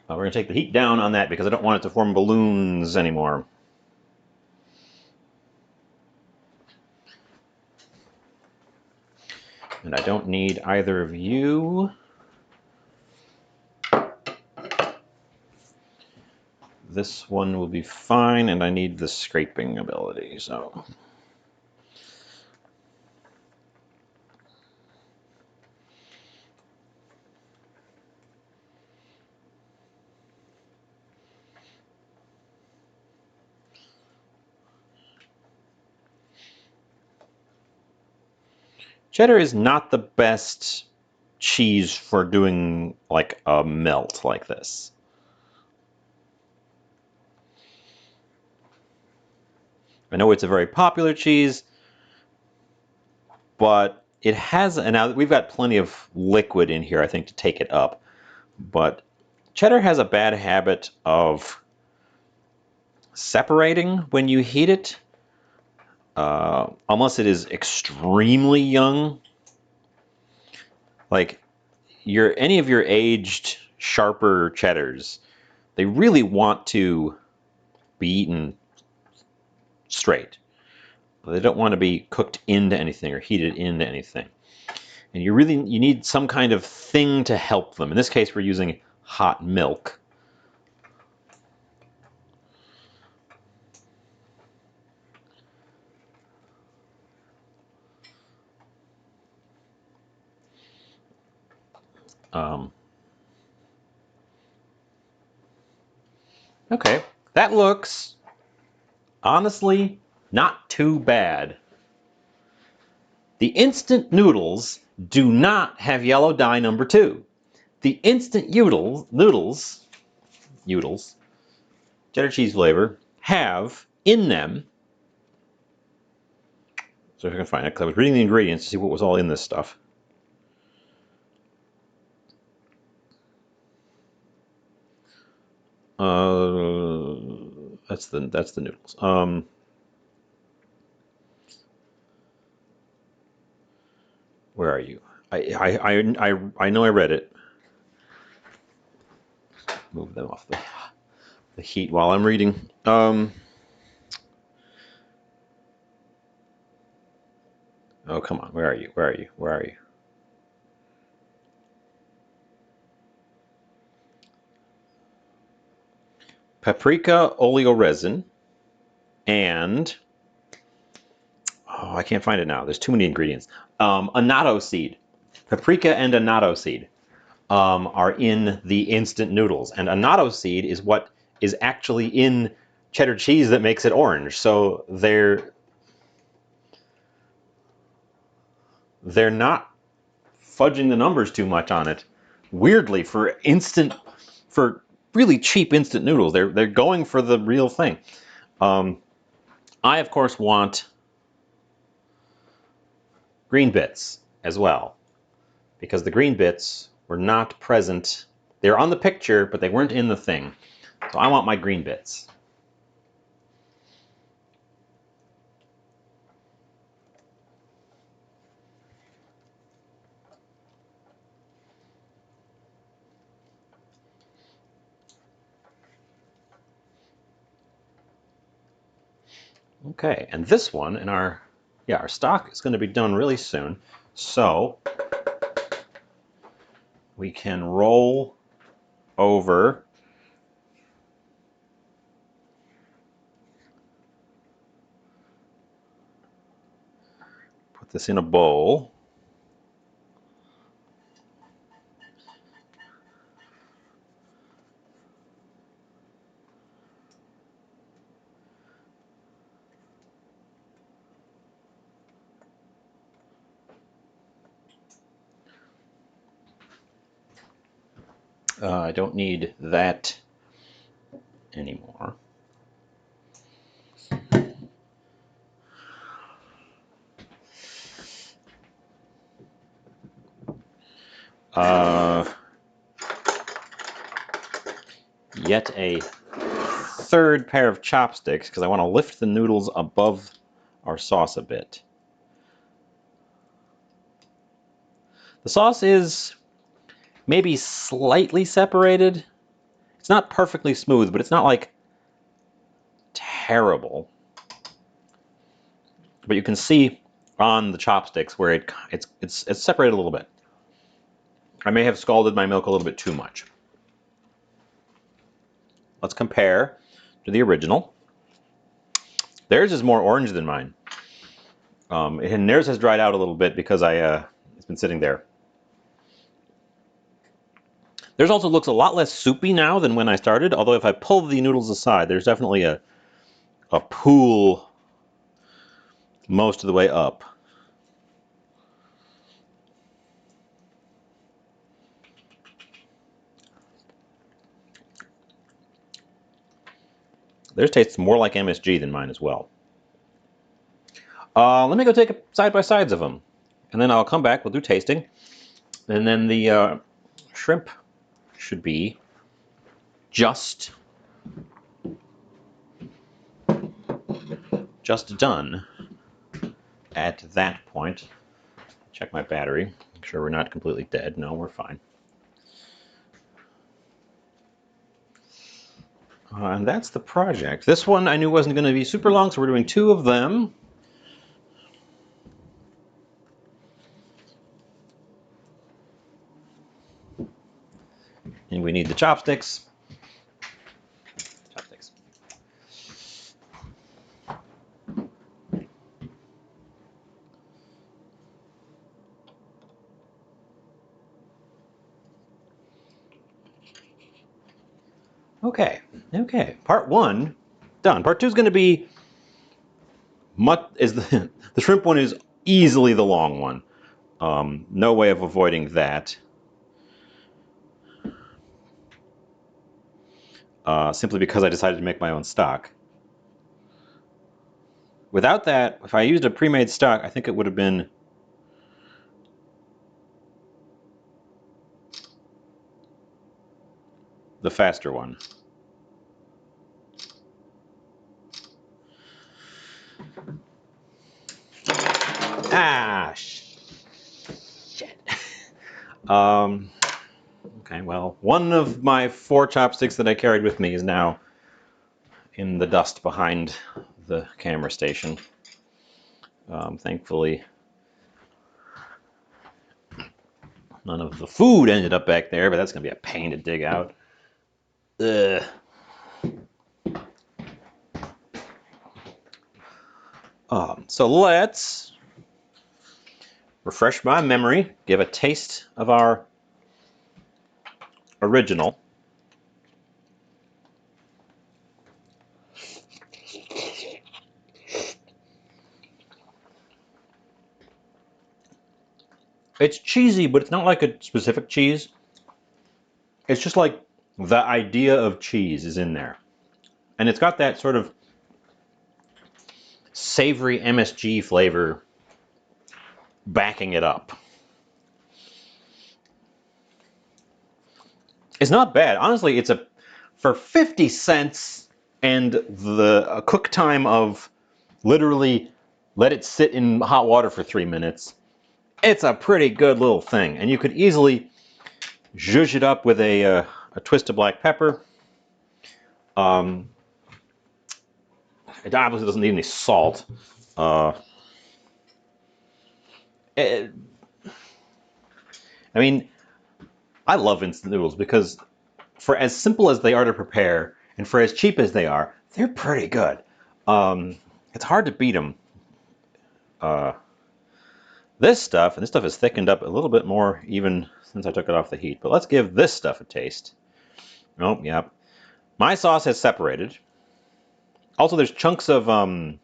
We're going to take the heat down on that because I don't want it to form balloons anymore. And I don't need either of you. This one will be fine, and I need the scraping ability, so... Cheddar is not the best cheese for doing like a melt like this. I know it's a very popular cheese, but it has, and now we've got plenty of liquid in here, I think, to take it up. But cheddar has a bad habit of separating when you heat it, unless it is extremely young. Like any of your aged, sharper cheddars, they really want to be eaten straight. They don't want to be cooked into anything or heated into anything. And you need some kind of thing to help them. In this case, we're using hot milk. Okay, that looks, honestly, not too bad. The instant noodles do not have yellow dye number 2. The instant noodles, cheddar cheese flavor, have in them, so if I can find it, because I was reading the ingredients to see what was all in this stuff. That's the noodles. Where are you? I know I read it. Move them off the heat while I'm reading. Oh, come on. Where are you? Where are you? Where are you? Paprika oleoresin and... Oh, I can't find it now. There's too many ingredients. Annatto seed. Paprika and annatto seed are in the instant noodles. And annatto seed is what is actually in cheddar cheese that makes it orange. So they're not fudging the numbers too much on it. Weirdly, for really cheap instant noodles, they're going for the real thing. I of course want green bits as well, because the green bits were not present. They're on the picture, but they weren't in the thing. So I want my green bits. Okay, and this one in our stock is going to be done really soon. So we can roll over put this in a bowl. I don't need that anymore. Yet a third pair of chopsticks, because I want to lift the noodles above our sauce a bit. The sauce is maybe slightly separated. It's not perfectly smooth, but it's not like terrible. But you can see on the chopsticks where it's separated a little bit. I may have scalded my milk a little bit too much. Let's compare to the original. Theirs is more orange than mine. And theirs has dried out a little bit because it's been sitting there. Theirs also looks a lot less soupy now than when I started, although if I pull the noodles aside, there's definitely a pool most of the way up. Theirs tastes more like MSG than mine as well. Let me go take a side-by-sides of them, and then I'll come back, we'll do tasting, and then the shrimp should be just done at that point. Check my battery, make sure we're not completely dead. No, we're fine. And that's the project. This one I knew wasn't going to be super long, so we're doing 2 of them. And we need the chopsticks. Okay. Part 1 done. Part 2 is going to be the shrimp one is easily the long one. No way of avoiding that. Simply because I decided to make my own stock. Without that, if I used a pre-made stock, I think it would have been the faster one. Ah, shit. Okay, well, one of my 4 chopsticks that I carried with me is now in the dust behind the camera station. Thankfully, none of the food ended up back there, but that's going to be a pain to dig out. Ugh. So let's refresh my memory, give a taste of our original. It's cheesy, but it's not like a specific cheese. It's just like the idea of cheese is in there. And it's got that sort of savory MSG flavor backing it up. It's not bad. Honestly, for 50 cents and a cook time of literally let it sit in hot water for 3 minutes, it's a pretty good little thing. And you could easily zhuzh it up with a twist of black pepper. It obviously doesn't need any salt. I mean, I love instant noodles because for as simple as they are to prepare and for as cheap as they are, they're pretty good. It's hard to beat them. This stuff is thickened up a little bit more even since I took it off the heat. But let's give this stuff a taste. Oh, yeah. My sauce has separated. Also, there's chunks of onion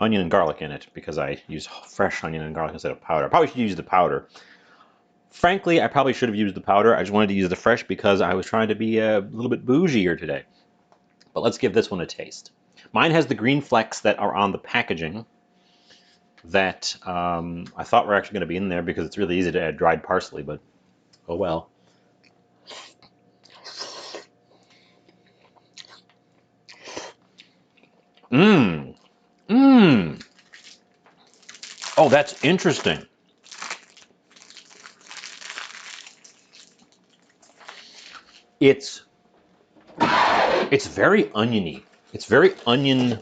and garlic in it because I use fresh onion and garlic instead of powder. I probably should use the powder. Frankly, I probably should have used the powder. I just wanted to use the fresh because I was trying to be a little bit bougier today. But let's give this one a taste. Mine has the green flecks that are on the packaging that I thought were actually going to be in there because it's really easy to add dried parsley, but oh well. Mmm. Mmm. Oh, that's interesting. It's very oniony. It's very onion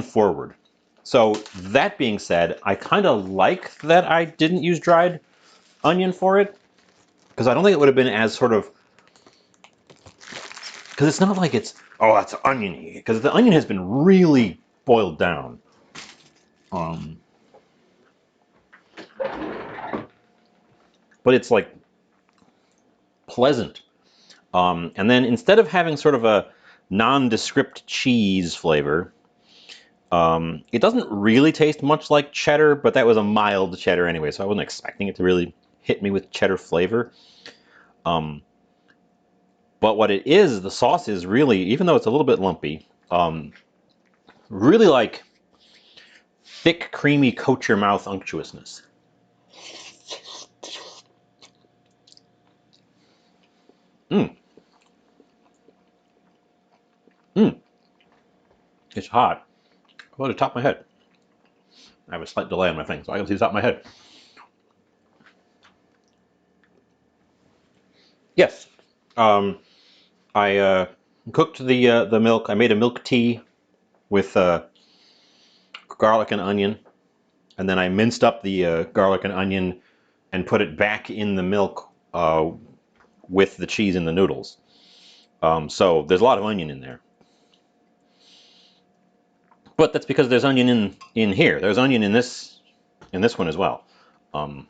forward. So that being said, I kind of like that I didn't use dried onion for it because I don't think it would have been as sort of, because it's not like it's, oh, that's oniony, because the onion has been really boiled down. But it's like pleasant. And then instead of having sort of a nondescript cheese flavor, it doesn't really taste much like cheddar, but that was a mild cheddar anyway, so I wasn't expecting it to really hit me with cheddar flavor. But what it is, the sauce is really, even though it's a little bit lumpy, really like thick, creamy, coat your mouth unctuousness. Mmm. Mmm. It's hot. About the top of my head. I have a slight delay on my thing, so I can see the top of my head. Yes. I cooked the milk. I made a milk tea with garlic and onion, and then I minced up the garlic and onion and put it back in the milk with the cheese and the noodles. So there's a lot of onion in there. But that's because there's onion in here. There's onion in this one as well. And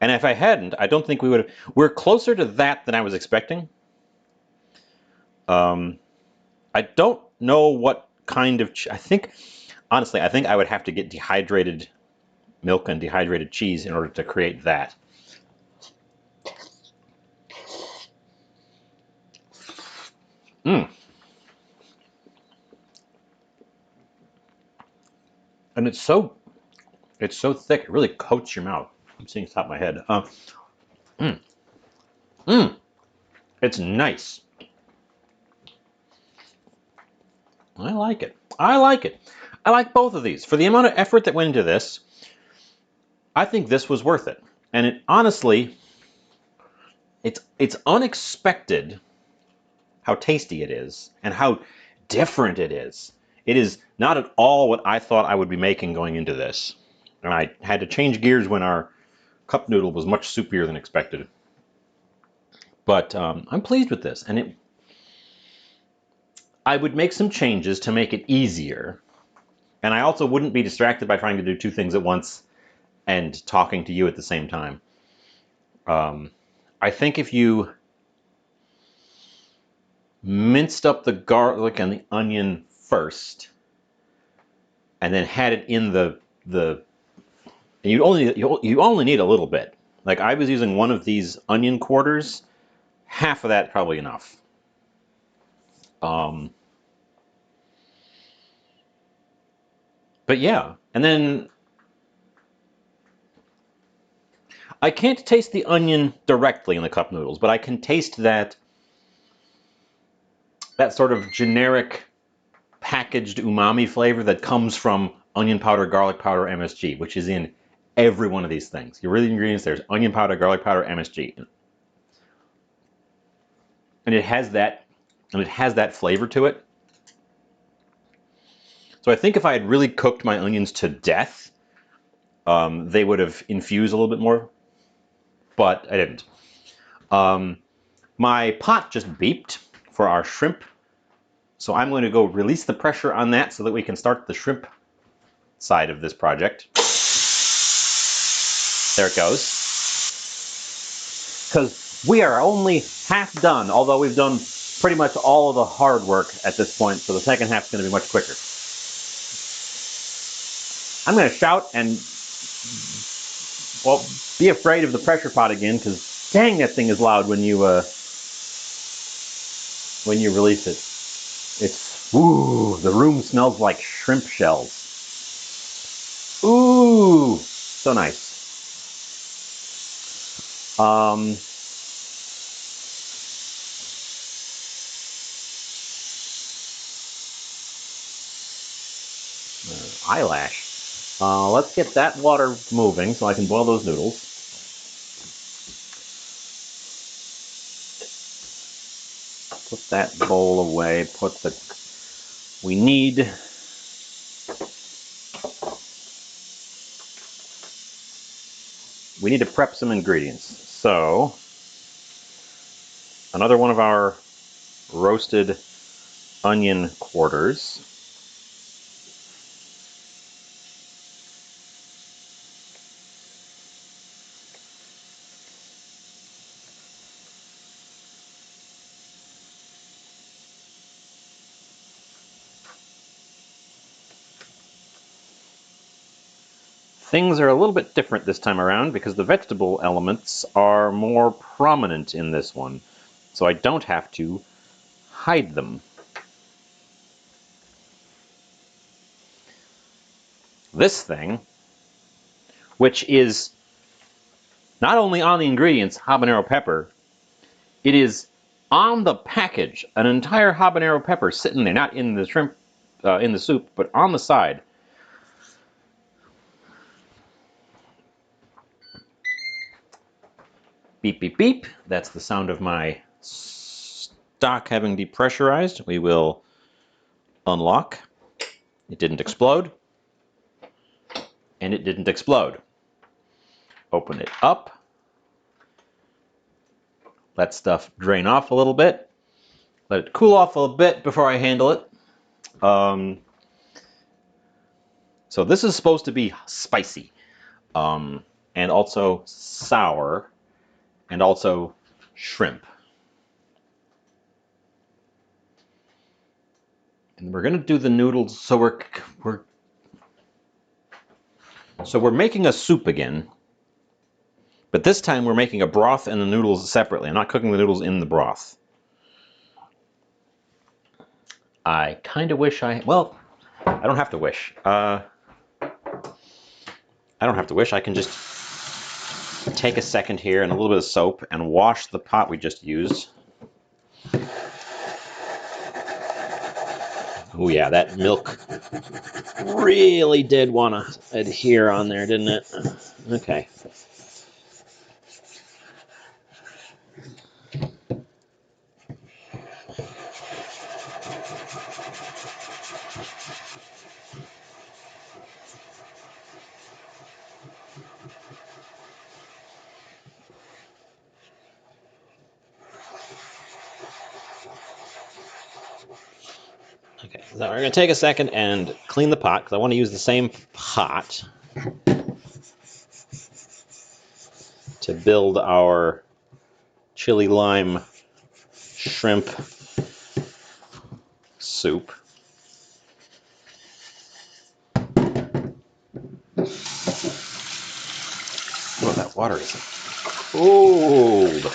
if I hadn't, I don't think we would have. We're closer to that than I was expecting. I don't know what kind of. I think, honestly, I think I would have to get dehydrated milk and dehydrated cheese in order to create that. Mmm. And it's so thick. It really coats your mouth. I'm seeing the top of my head. Mmm. Mmm. It's nice. I like it. I like it. I like both of these. For the amount of effort that went into this, I think this was worth it. And it honestly, it's unexpected how tasty it is and how different it is. It is not at all what I thought I would be making going into this. And I had to change gears when our cup noodle was much soupier than expected. But I'm pleased with this. And I would make some changes to make it easier. And I also wouldn't be distracted by trying to do two things at once and talking to you at the same time. I think if you minced up the garlic and the onion first, and then had it in the you only need a little bit. Like I was using one of these onion quarters, half of that probably enough. But yeah, and then I can't taste the onion directly in the cup noodles, but I can taste that sort of generic packaged umami flavor that comes from onion powder, garlic powder, MSG, which is in every one of these things. You read the ingredients, there's onion powder, garlic powder, MSG. And it has that flavor to it. So I think if I had really cooked my onions to death, they would have infused a little bit more, but I didn't. My pot just beeped for our shrimp, so I'm going to go release the pressure on that so that we can start the shrimp side of this project. There it goes. Because we are only half done, although we've done pretty much all of the hard work at this point, so the second half is going to be much quicker. I'm going to shout and Well, be afraid of the pressure pot again, because dang, that thing is loud when you release it. It's, ooh, the room smells like shrimp shells. Ooh, so nice. Eyelash. Let's get that water moving so I can boil those noodles. Put that bowl away. We need to prep some ingredients. So, another one of our roasted onion quarters. Things are a little bit different this time around because the vegetable elements are more prominent in this one, so I don't have to hide them. This thing, which is not only on the ingredients habanero pepper, it is on the package, an entire habanero pepper sitting there, not in the shrimp, in the soup, but on the side. Beep, beep, beep. That's the sound of my stock having depressurized. We will unlock. It didn't explode. And it didn't explode. Open it up. Let stuff drain off a little bit. Let it cool off a little bit before I handle it. So this is supposed to be spicy. And also sour. And also shrimp. And we're gonna do the noodles, so we're making a soup again, but this time we're making a broth and the noodles separately. I'm not cooking the noodles in the broth. I kind of wish well, I don't have to wish. I don't have to wish. I can just take a second here and a little bit of soap and wash the pot we just used. Oh yeah, that milk really did want to adhere on there, didn't it? Okay. Okay, so we're going to take a second and clean the pot because I want to use the same pot to build our chili lime shrimp soup. Oh, that water is cold.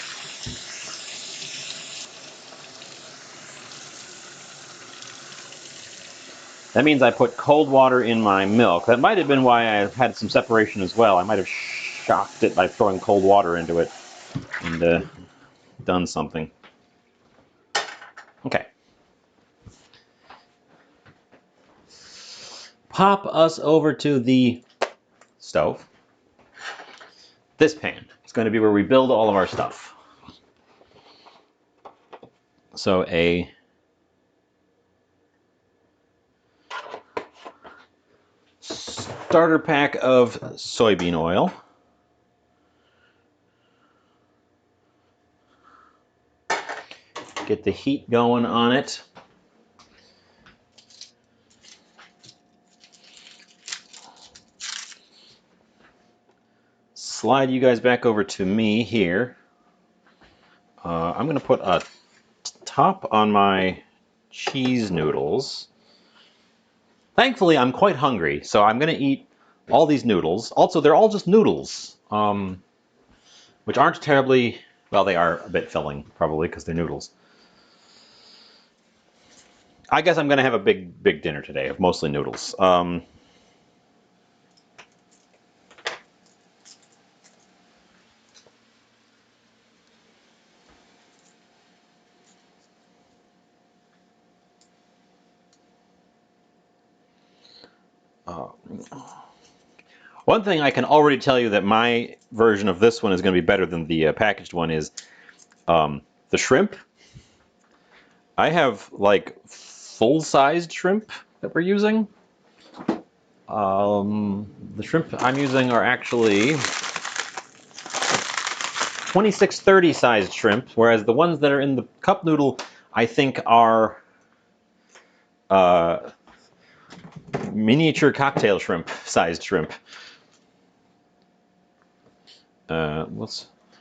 That means I put cold water in my milk. That might have been why I had some separation as well. I might have shocked it by throwing cold water into it and done something. Okay. Pop us over to the stove. This pan is going to be where we build all of our stuff. So a starter pack of soybean oil. Get the heat going on it. Slide you guys back over to me here. I'm going to put a top on my cheese noodles. Thankfully, I'm quite hungry, so I'm going to eat all these noodles. Also, they're all just noodles, which aren't terribly, well, they are a bit filling, probably, because they're noodles. I guess I'm going to have a big dinner today of mostly noodles. One thing I can already tell you that my version of this one is going to be better than the packaged one is the shrimp. I have like full-sized shrimp that we're using. The shrimp I'm using are actually 2630 sized shrimp, whereas the ones that are in the cup noodle I think are miniature cocktail shrimp sized shrimp. I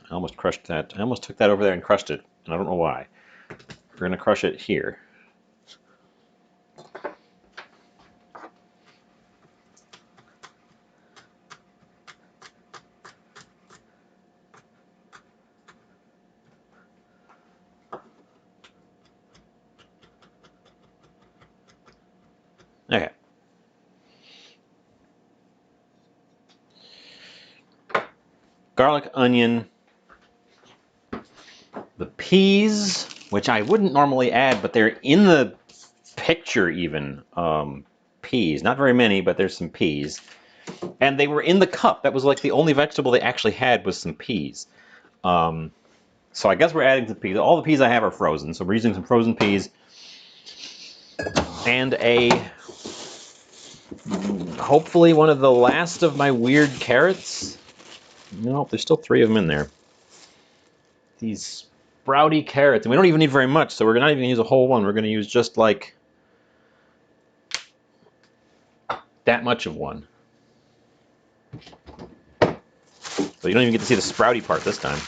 almost crushed that. I almost took that over there and crushed it, and I don't know why. We're going to crush it here. Okay. Garlic, onion, the peas, which I wouldn't normally add, but they're in the picture even. Peas, not very many, but there's some peas. And they were in the cup. That was like the only vegetable they actually had was some peas. So I guess we're adding some peas. All the peas I have are frozen, so we're using some frozen peas. And hopefully one of the last of my weird carrots. Nope, there's still 3 of them in there. These sprouty carrots, and we don't even need very much, so we're not even gonna use a whole one. We're gonna use just like that much of one. So you don't even get to see the sprouty part this time.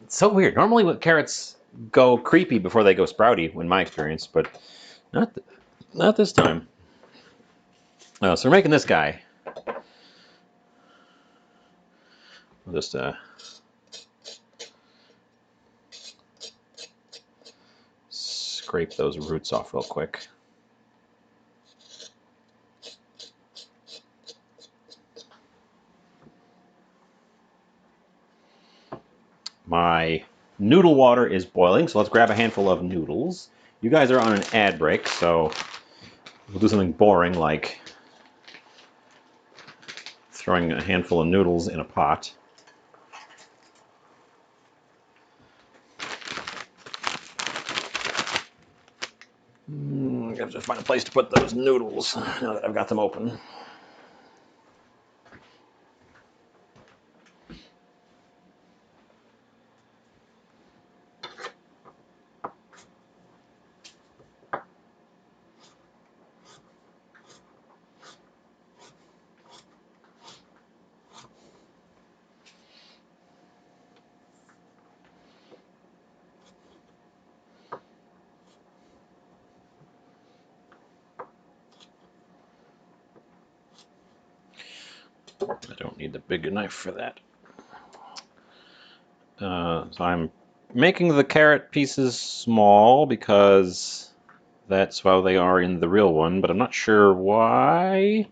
It's so weird. Normally carrots go creepy before they go sprouty, in my experience, but not this time. So we're making this guy. We'll just scrape those roots off real quick. My noodle water is boiling, so let's grab a handful of noodles. You guys are on an ad break, so we'll do something boring like throwing a handful of noodles in a pot. I have to find a place to put those noodles now that I've got them open. I don't need the big knife for that. So I'm making the carrot pieces small because that's how they are in the real one, but I'm not sure why.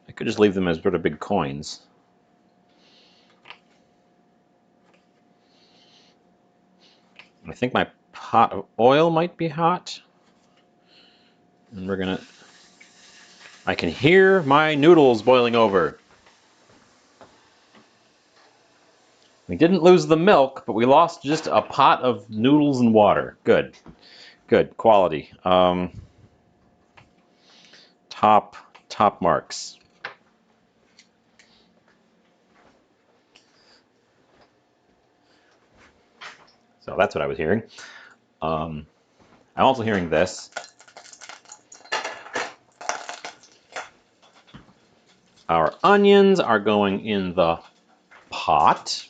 I could just leave them as sort of big coins. I think my pot of oil might be hot. And we're gonna... I can hear my noodles boiling over. We didn't lose the milk, but we lost just a pot of noodles and water. Good. Good. Quality. Top marks. So that's what I was hearing. I'm also hearing this. Our onions are going in the pot.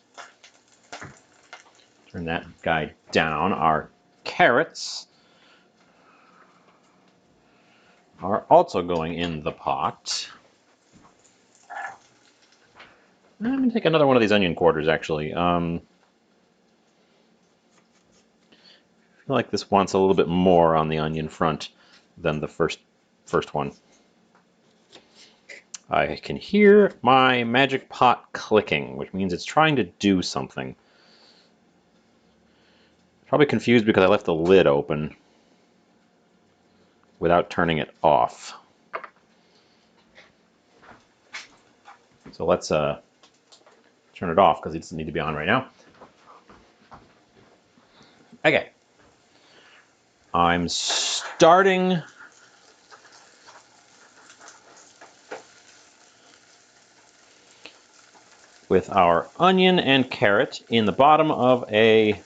Turn that guy down. Our carrots are also going in the pot. I'm going to take another one of these onion quarters, actually. I feel like this wants a little bit more on the onion front than the first one. I can hear my magic pot clicking, which means it's trying to do something. Probably confused because I left the lid open without turning it off. So let's turn it off because it doesn't need to be on right now. Okay. I'm starting with our onion and carrot in the bottom of a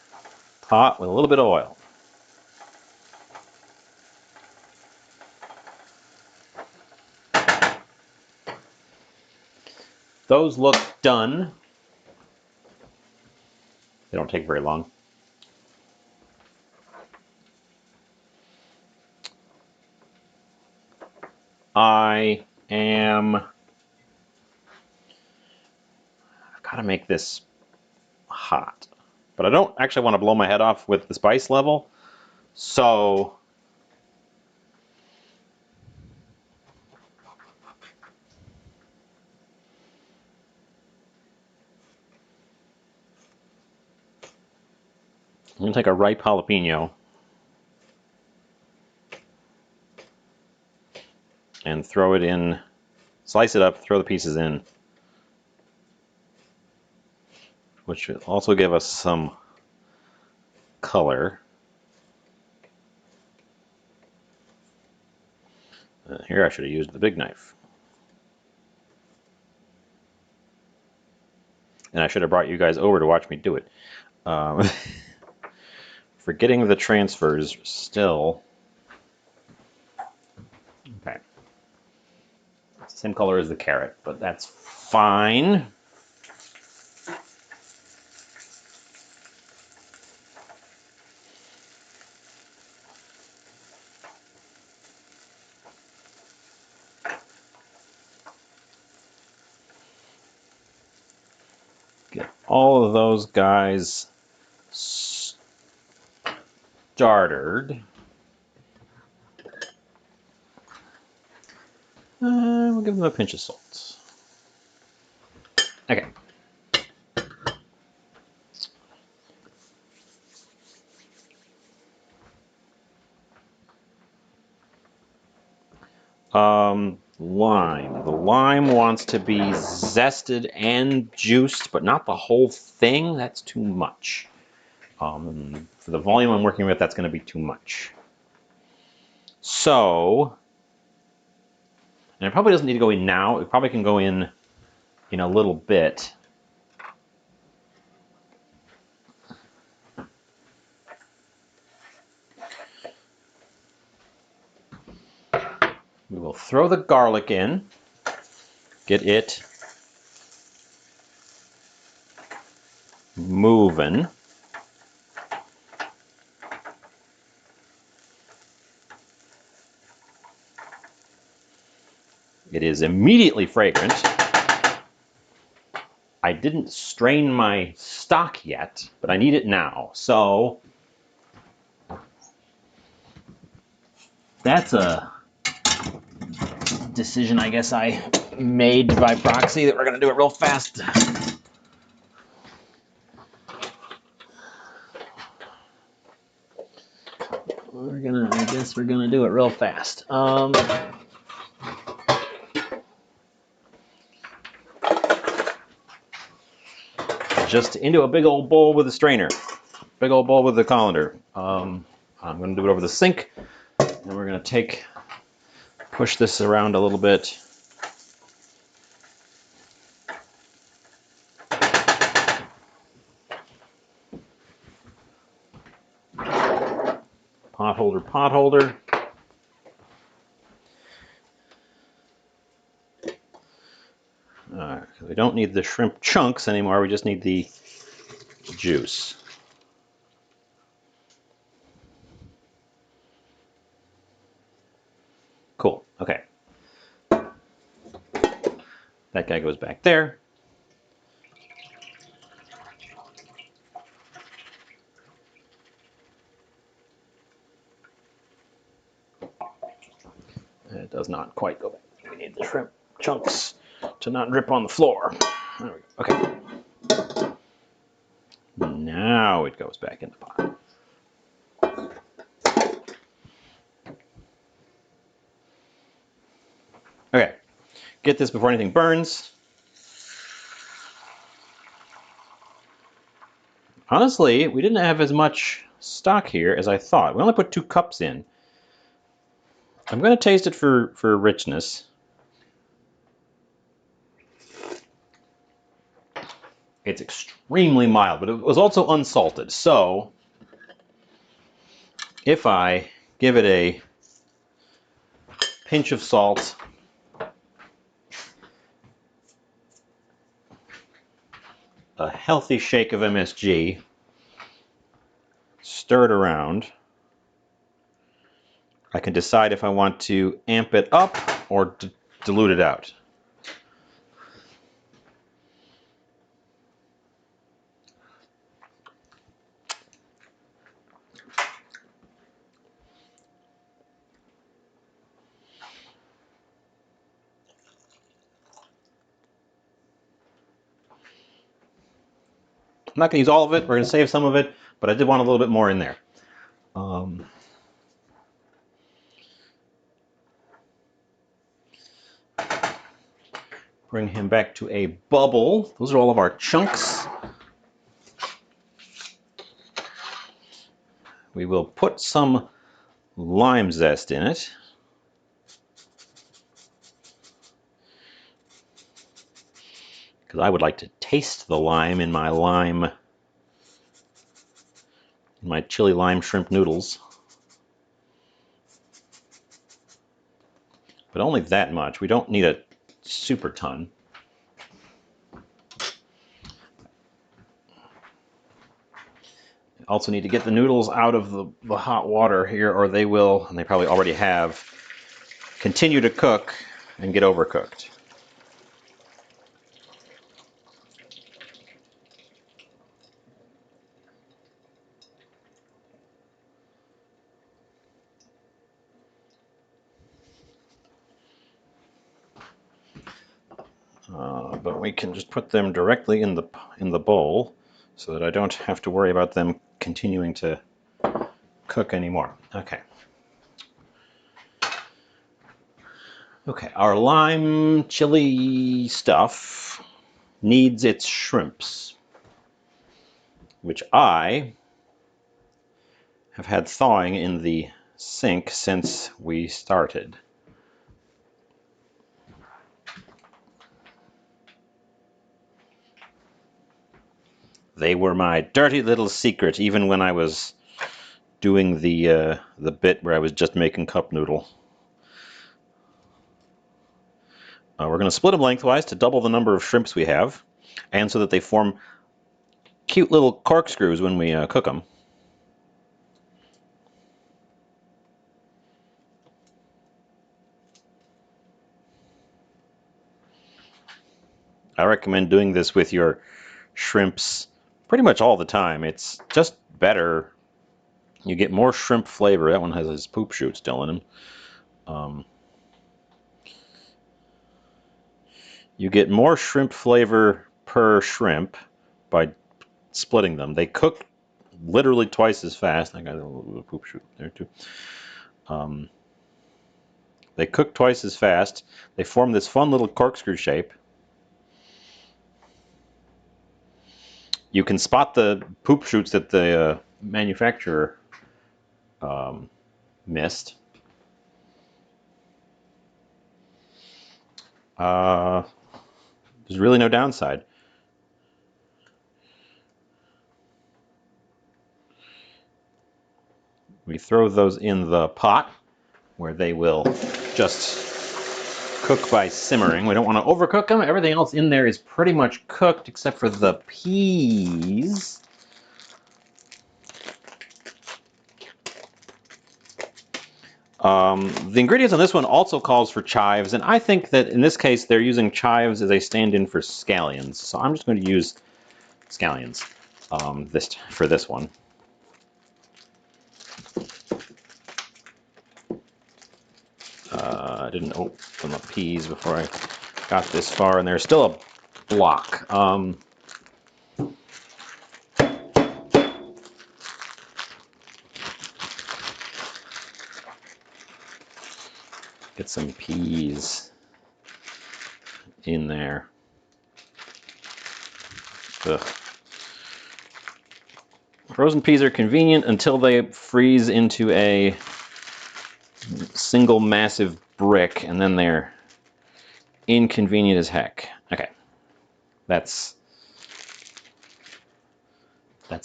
pot with a little bit of oil. Those look done. They don't take very long. I've got to make this hot, but I don't actually want to blow my head off with the spice level, so I'm going to take a ripe jalapeno and throw it in, slice it up, throw the pieces in, which will also give us some color. Here I should have used the big knife. And I should have brought you guys over to watch me do it. Forgetting the transfers still. Okay. It's the same color as the carrot, but that's fine. Get all of those guys started. We'll give them a pinch of salt. Okay. Lime. The lime wants to be zested and juiced, but not the whole thing. That's too much. For the volume I'm working with, that's going to be too much. So, and it probably doesn't need to go in now. It probably can go in a little bit. We will throw the garlic in, get it moving. It is immediately fragrant. I didn't strain my stock yet, but I need it now. So that's a decision I guess I made by proxy that we're going to do it real fast. I guess we're gonna do it real fast. Just into a big old bowl with a strainer, big old bowl with a colander. I'm gonna do it over the sink, and we're gonna push this around a little bit. Pot holder, pot holder. We don't need the shrimp chunks anymore, we just need the juice. Cool. That guy goes back there. It does not quite go back. We need the shrimp chunks to not drip on the floor. There we go. Okay. Now it goes back in the pot. Okay. Get this before anything burns. Honestly, we didn't have as much stock here as I thought. We only put 2 cups in. I'm going to taste it for richness. It's extremely mild, but it was also unsalted. So if I give it a pinch of salt, a healthy shake of MSG, stir it around, I can decide if I want to amp it up or dilute it out. I'm not going to use all of it. We're going to save some of it, but I did want a little bit more in there. Bring him back to a bubble. Those are all of our chunks. We will put some lime zest in it. Because I would like to taste the lime in my chili lime shrimp noodles. But only that much. We don't need a super ton. Also need to get the noodles out of the hot water here, or they will, and they probably already have, continue to cook and get overcooked. But we can just put them directly in the bowl so that I don't have to worry about them continuing to cook anymore. Okay. Okay, our lime chili stuff needs its shrimps, which I have had thawing in the sink since we started. They were my dirty little secret, even when I was doing the bit where I was just making cup noodle. We're going to split them lengthwise to double the number of shrimps we have, and so that they form cute little corkscrews when we cook them. I recommend doing this with your shrimps pretty much all the time. It's just better. You get more shrimp flavor. That one has his poop chute still in him. You get more shrimp flavor per shrimp by splitting them. They cook literally twice as fast. I got a little poop chute there too. They cook twice as fast. They form this fun little corkscrew shape. You can spot the poop chutes that the manufacturer missed. There's really no downside. We throw those in the pot where they will just cook by simmering. We don't want to overcook them. Everything else in there is pretty much cooked except for the peas. The ingredients on this one also calls for chives, and I think that in this case they're using chives as a stand-in for scallions. So I'm just going to use scallions for this one. I didn't open the peas before I got this far, and there's still a block. Get some peas in there. Ugh. Frozen peas are convenient until they freeze into a single massive brick, and then they're inconvenient as heck. Okay, that's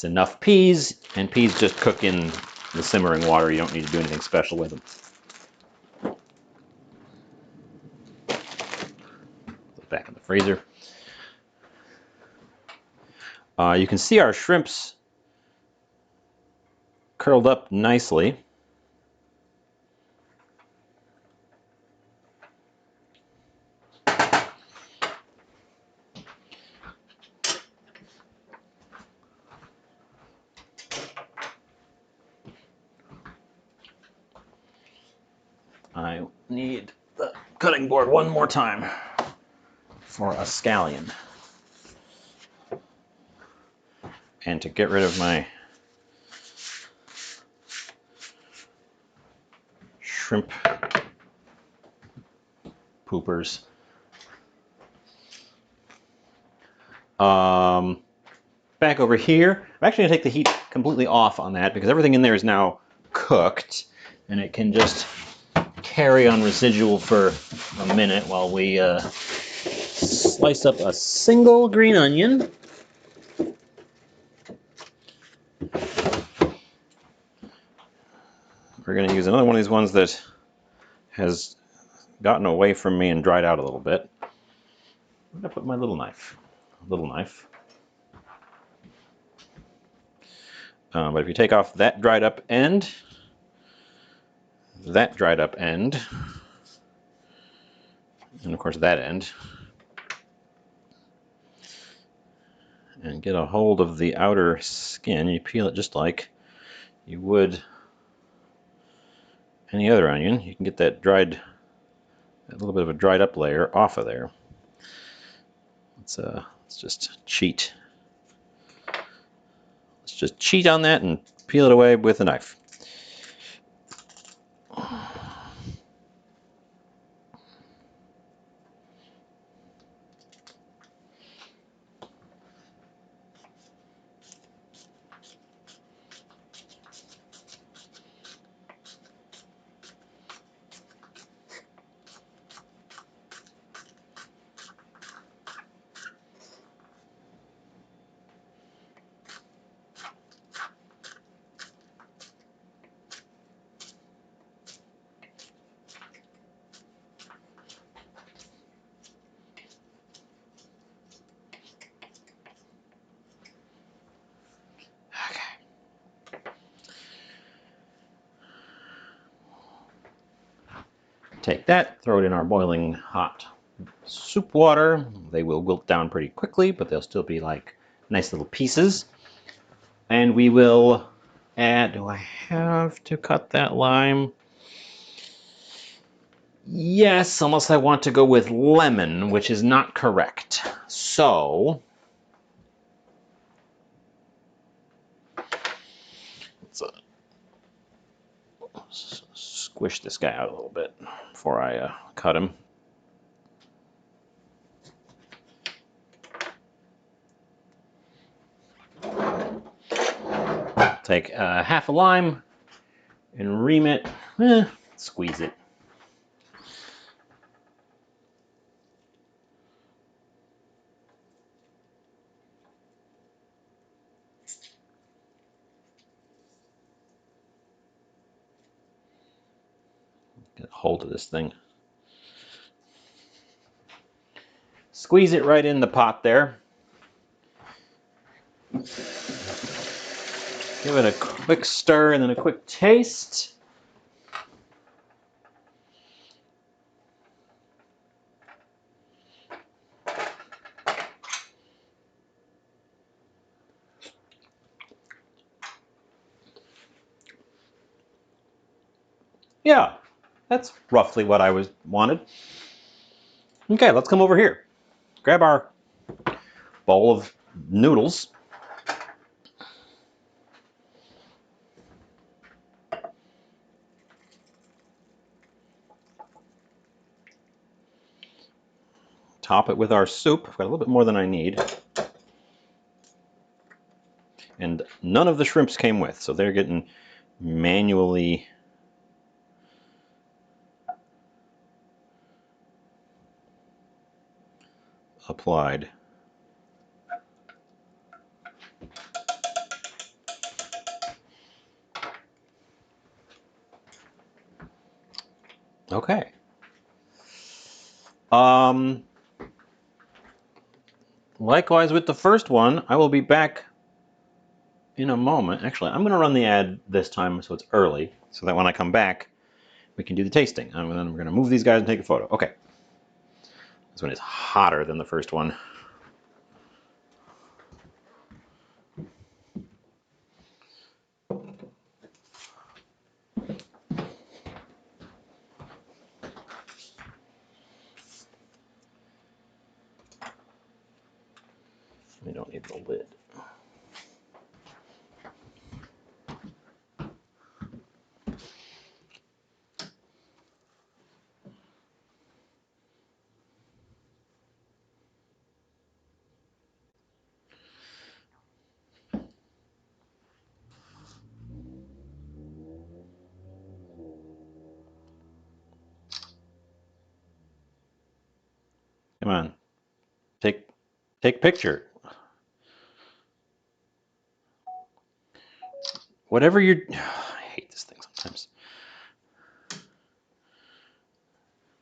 enough peas, and peas just cook in the simmering water. You don't need to do anything special with them. Back in the freezer. You can see our shrimps curled up nicely. I need the cutting board one more time for a scallion. And to get rid of my shrimp poopers. Back over here, I'm actually going to take the heat completely off on that because everything in there is now cooked, and it can just carry on residual for a minute while we slice up a single green onion. We're going to use another one of these ones that has gotten away from me and dried out a little bit. I'm going to put my little knife. But if you take off that dried up end, that dried up end, and of course that end, and get a hold of the outer skin, you peel it just like you would any other onion. You can get that a little bit of a dried up layer off of there. Let's just cheat. Let's just cheat on that and peel it away with a knife. Take that, throw it in our boiling hot soup water. They will wilt down pretty quickly, but they'll still be like nice little pieces. And we will add, do I have to cut that lime? Yes, unless I want to go with lemon, which is not correct. So, let's squish this guy out a little bit before I cut him. Take half a lime and ream it, squeeze it. Get a hold of this thing. Squeeze it right in the pot there. Give it a quick stir and then a quick taste. Yeah, that's roughly what I wanted. Okay, let's come over here. Grab our bowl of noodles. Top it with our soup. I've got a little bit more than I need. And none of the shrimps came with, so they're getting manually applied. Okay. Likewise with the first one, I will be back in a moment. Actually, I'm going to run the ad this time so it's early, so that when I come back, we can do the tasting. And then we're going to move these guys and take a photo. Okay. This one is hotter than the first one. We don't need the lid. Come on. Take picture. Whatever you're... I hate this thing sometimes.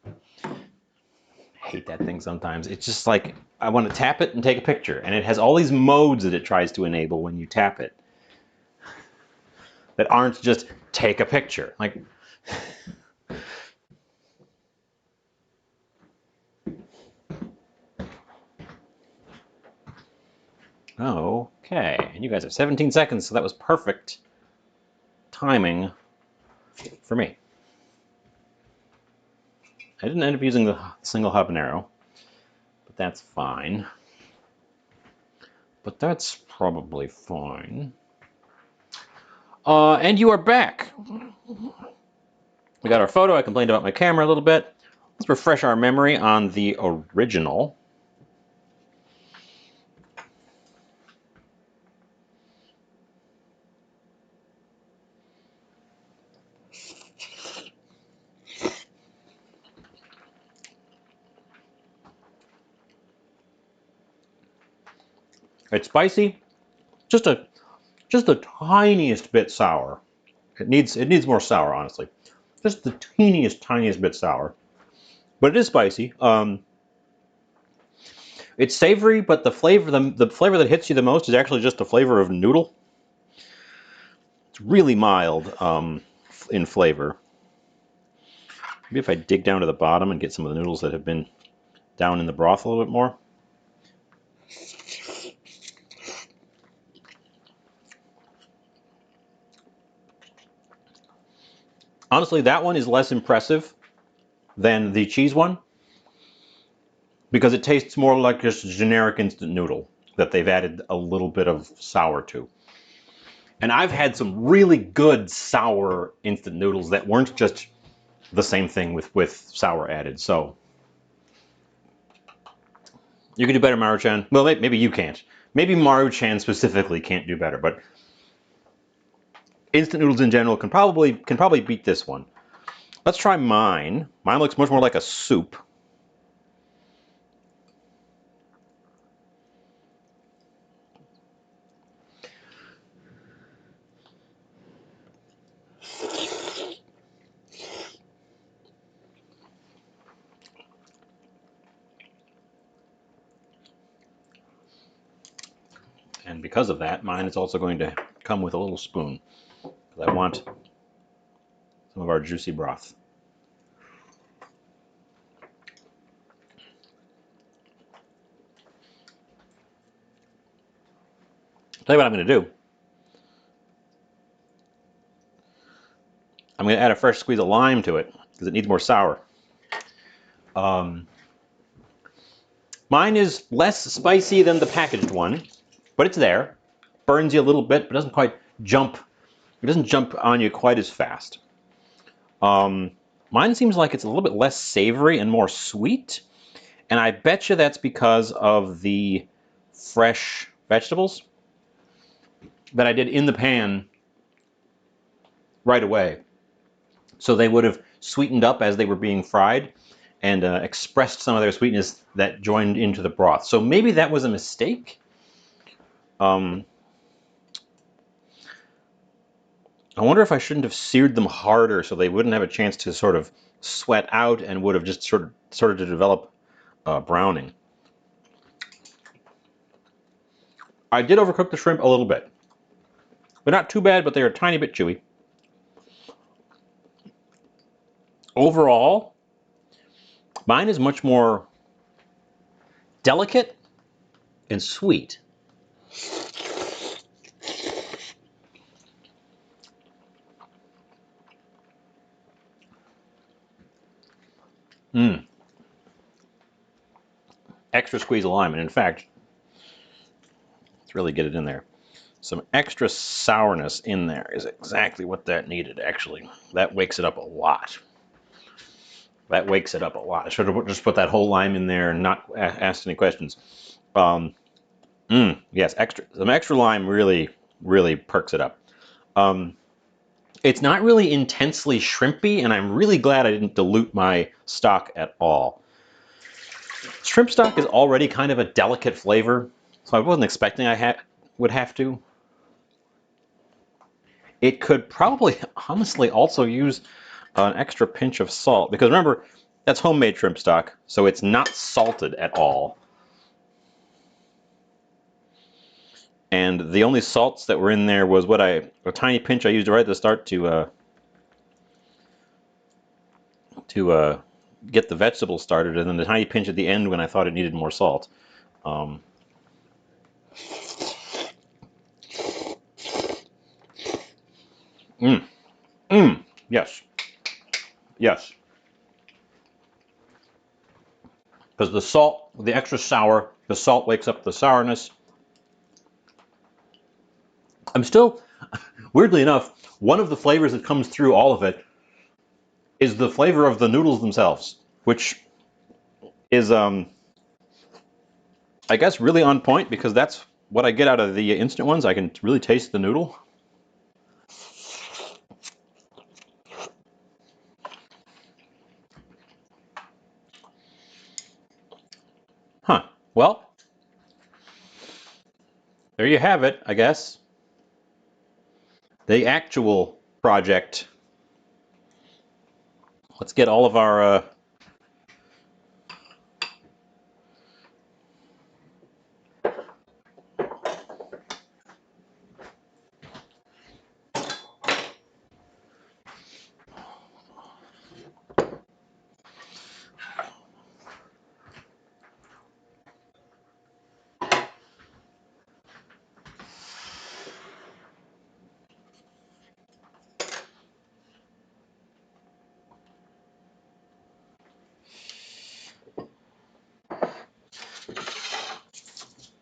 I hate that thing sometimes. It's just like, I want to tap it and take a picture. And it has all these modes that it tries to enable when you tap it. That aren't just take a picture. Like... Okay, and you guys have 17 seconds, so that was perfect timing for me. I didn't end up using the single habanero, but that's fine. But that's probably fine. And you are back. We got our photo. I complained about my camera a little bit. Let's refresh our memory on the original. It's spicy, just the tiniest bit sour. It needs more sour, honestly. Just the tiniest bit sour, but it is spicy. It's savory, but the flavor that hits you the most is actually just the flavor of noodle. It's really mild in flavor. Maybe if I dig down to the bottom and get some of the noodles that have been down in the broth a little bit more. Honestly, that one is less impressive than the cheese one because it tastes more like just a generic instant noodle that they've added a little bit of sour to. And I've had some really good sour instant noodles that weren't just the same thing with sour added. So you can do better, Maru-chan. Well, maybe you can't. Maybe Maru-chan specifically can't do better, but instant noodles in general can probably beat this one. Let's try mine. Mine looks much more like a soup. And because of that, mine is also going to come with a little spoon, because I want some of our juicy broth. I'll tell you what I'm going to do. I'm going to add a fresh squeeze of lime to it because it needs more sour. Mine is less spicy than the packaged one, but it's there. Burns you a little bit, but doesn't quite jump. It doesn't jump on you quite as fast. Mine seems like it's a little bit less savory and more sweet, and I bet you that's because of the fresh vegetables that I did in the pan right away. So they would have sweetened up as they were being fried and expressed some of their sweetness that joined into the broth. So maybe that was a mistake. I wonder if I shouldn't have seared them harder so they wouldn't have a chance to sort of sweat out and would have just sort of to develop browning. I did overcook the shrimp a little bit. They're not too bad, but they're a tiny bit chewy. Overall, mine is much more delicate and sweet. Extra squeeze of lime, and in fact, let's really get it in there. Some extra sourness in there is exactly what that needed, actually. That wakes it up a lot. That wakes it up a lot. I should have just put that whole lime in there and not asked any questions. Yes, some extra lime really, really perks it up. It's not really intensely shrimpy, and I'm really glad I didn't dilute my stock at all. Shrimp stock is already kind of a delicate flavor, so I wasn't expecting I would have to. It could probably, honestly, also use an extra pinch of salt, because remember, that's homemade shrimp stock, so it's not salted at all. And the only salts that were in there was a tiny pinch I used right at the start to get the vegetables started, and then the tiny pinch at the end when I thought it needed more salt. Yes. Yes. Because the salt, the extra sour, the salt wakes up the sourness. I'm still, weirdly enough, one of the flavors that comes through all of it is the flavor of the noodles themselves, which is, I guess, really on point because that's what I get out of the instant ones. I can really taste the noodle. Huh. Well, there you have it, I guess. The actual project. Let's get all of our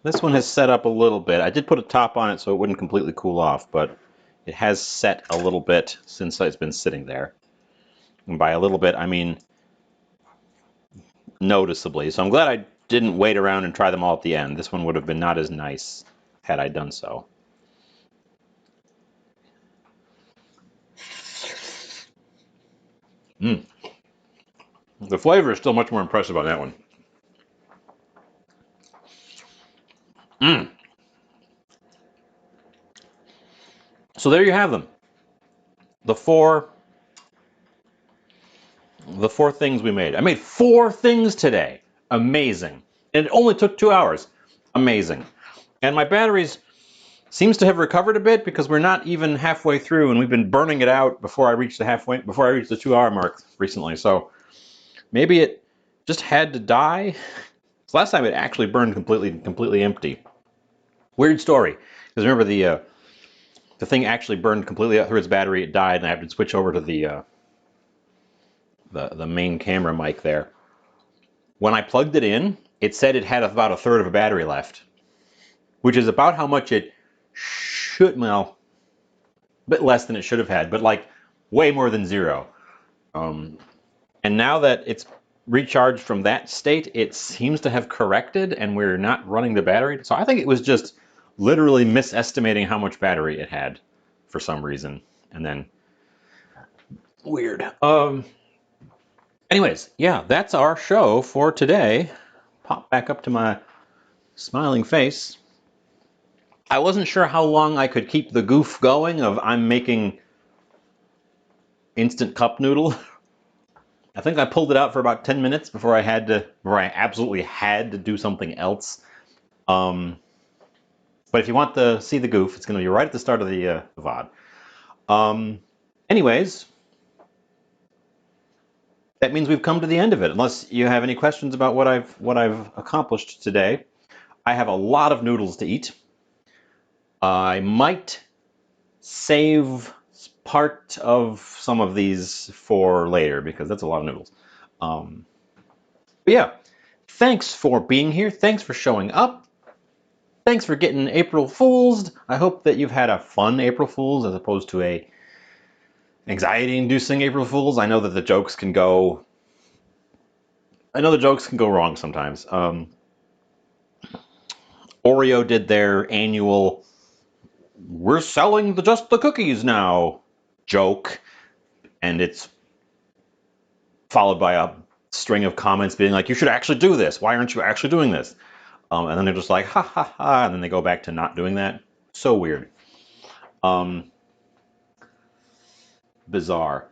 this one has set up a little bit. I did put a top on it so it wouldn't completely cool off, but it has set a little bit since it's been sitting there. And by a little bit, I mean noticeably. So I'm glad I didn't wait around and try them all at the end. This one would have been not as nice had I done so. The flavor is still much more impressive on that one. So there you have them. The four things we made. I made 4 things today. Amazing. And it only took 2 hours. Amazing. And my batteries seems to have recovered a bit because we're not even halfway through, and we've been burning it out before I reached the 2-hour mark recently. So maybe it just had to die. So last time it actually burned completely empty. Weird story. Because remember the thing actually burned completely out through its battery. It died, and I had to switch over to the main camera mic there. When I plugged it in, it said it had about a third of a battery left, which is about how much it should, well, a bit less than it should have had, but like way more than zero. And now that it's recharged from that state, it seems to have corrected, and we're not running the battery. So I think it was just literally misestimating how much battery it had for some reason, and then weird. Anyways, yeah, that's our show for today. Pop back up to my smiling face. I wasn't sure how long I could keep the goof going of I'm making instant cup noodle. I think I pulled it out for about 10 minutes before I absolutely had to do something else. But if you want to see the goof, it's going to be right at the start of the VOD. Anyways, that means we've come to the end of it. Unless you have any questions about what I've accomplished today. I have a lot of noodles to eat. I might save part of some of these for later because that's a lot of noodles. But yeah, thanks for being here. Thanks for showing up. Thanks for getting April Fool's. I hope that you've had a fun April Fool's as opposed to a anxiety-inducing April Fool's. I know that the jokes can go wrong sometimes. Oreo did their annual "we're selling just the cookies now" joke, and it's followed by a string of comments being like, "You should actually do this. Why aren't you actually doing this?" And then they're just like, "Ha ha ha," and then they go back to not doing that. So weird. Bizarre.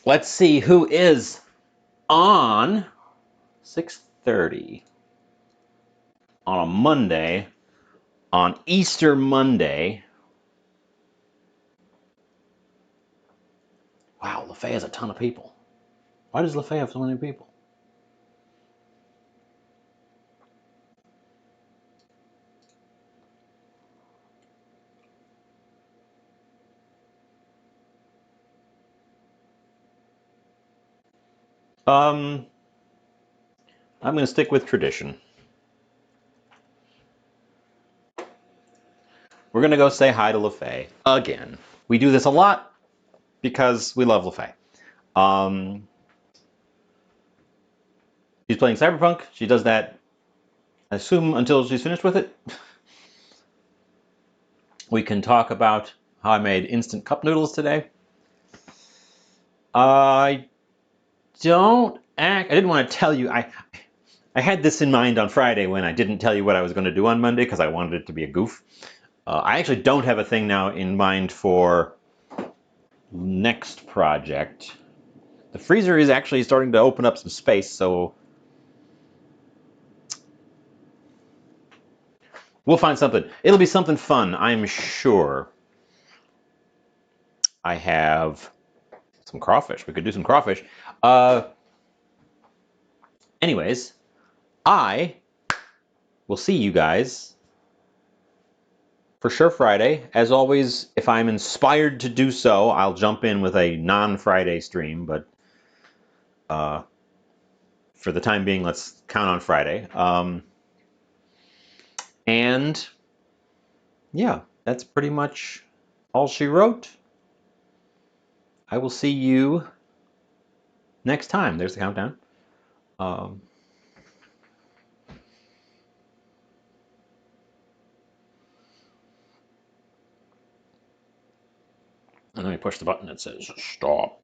Let's see who is on 6:30 on a Monday, on Easter Monday. Wow, LaFay has a ton of people. Why does LaFay have so many people? I'm going to stick with tradition. We're going to go say hi to LaFay again. We do this a lot because we love LaFay. She's playing Cyberpunk. She does that, I assume, until she's finished with it. We can talk about how I made instant cup noodles today. I didn't want to tell you. I had this in mind on Friday when I didn't tell you what I was going to do on Monday because I wanted it to be a goof. I actually don't have a thing now in mind for next project. The freezer is actually starting to open up some space, so we'll find something. It'll be something fun, I'm sure. I have some crawfish. We could do some crawfish. Anyways, I will see you guys for sure Friday. As always, if I'm inspired to do so, I'll jump in with a non-Friday stream, but for the time being, let's count on Friday. And yeah, that's pretty much all she wrote. I will see you next time. There's the countdown. And then we push the button that says stop.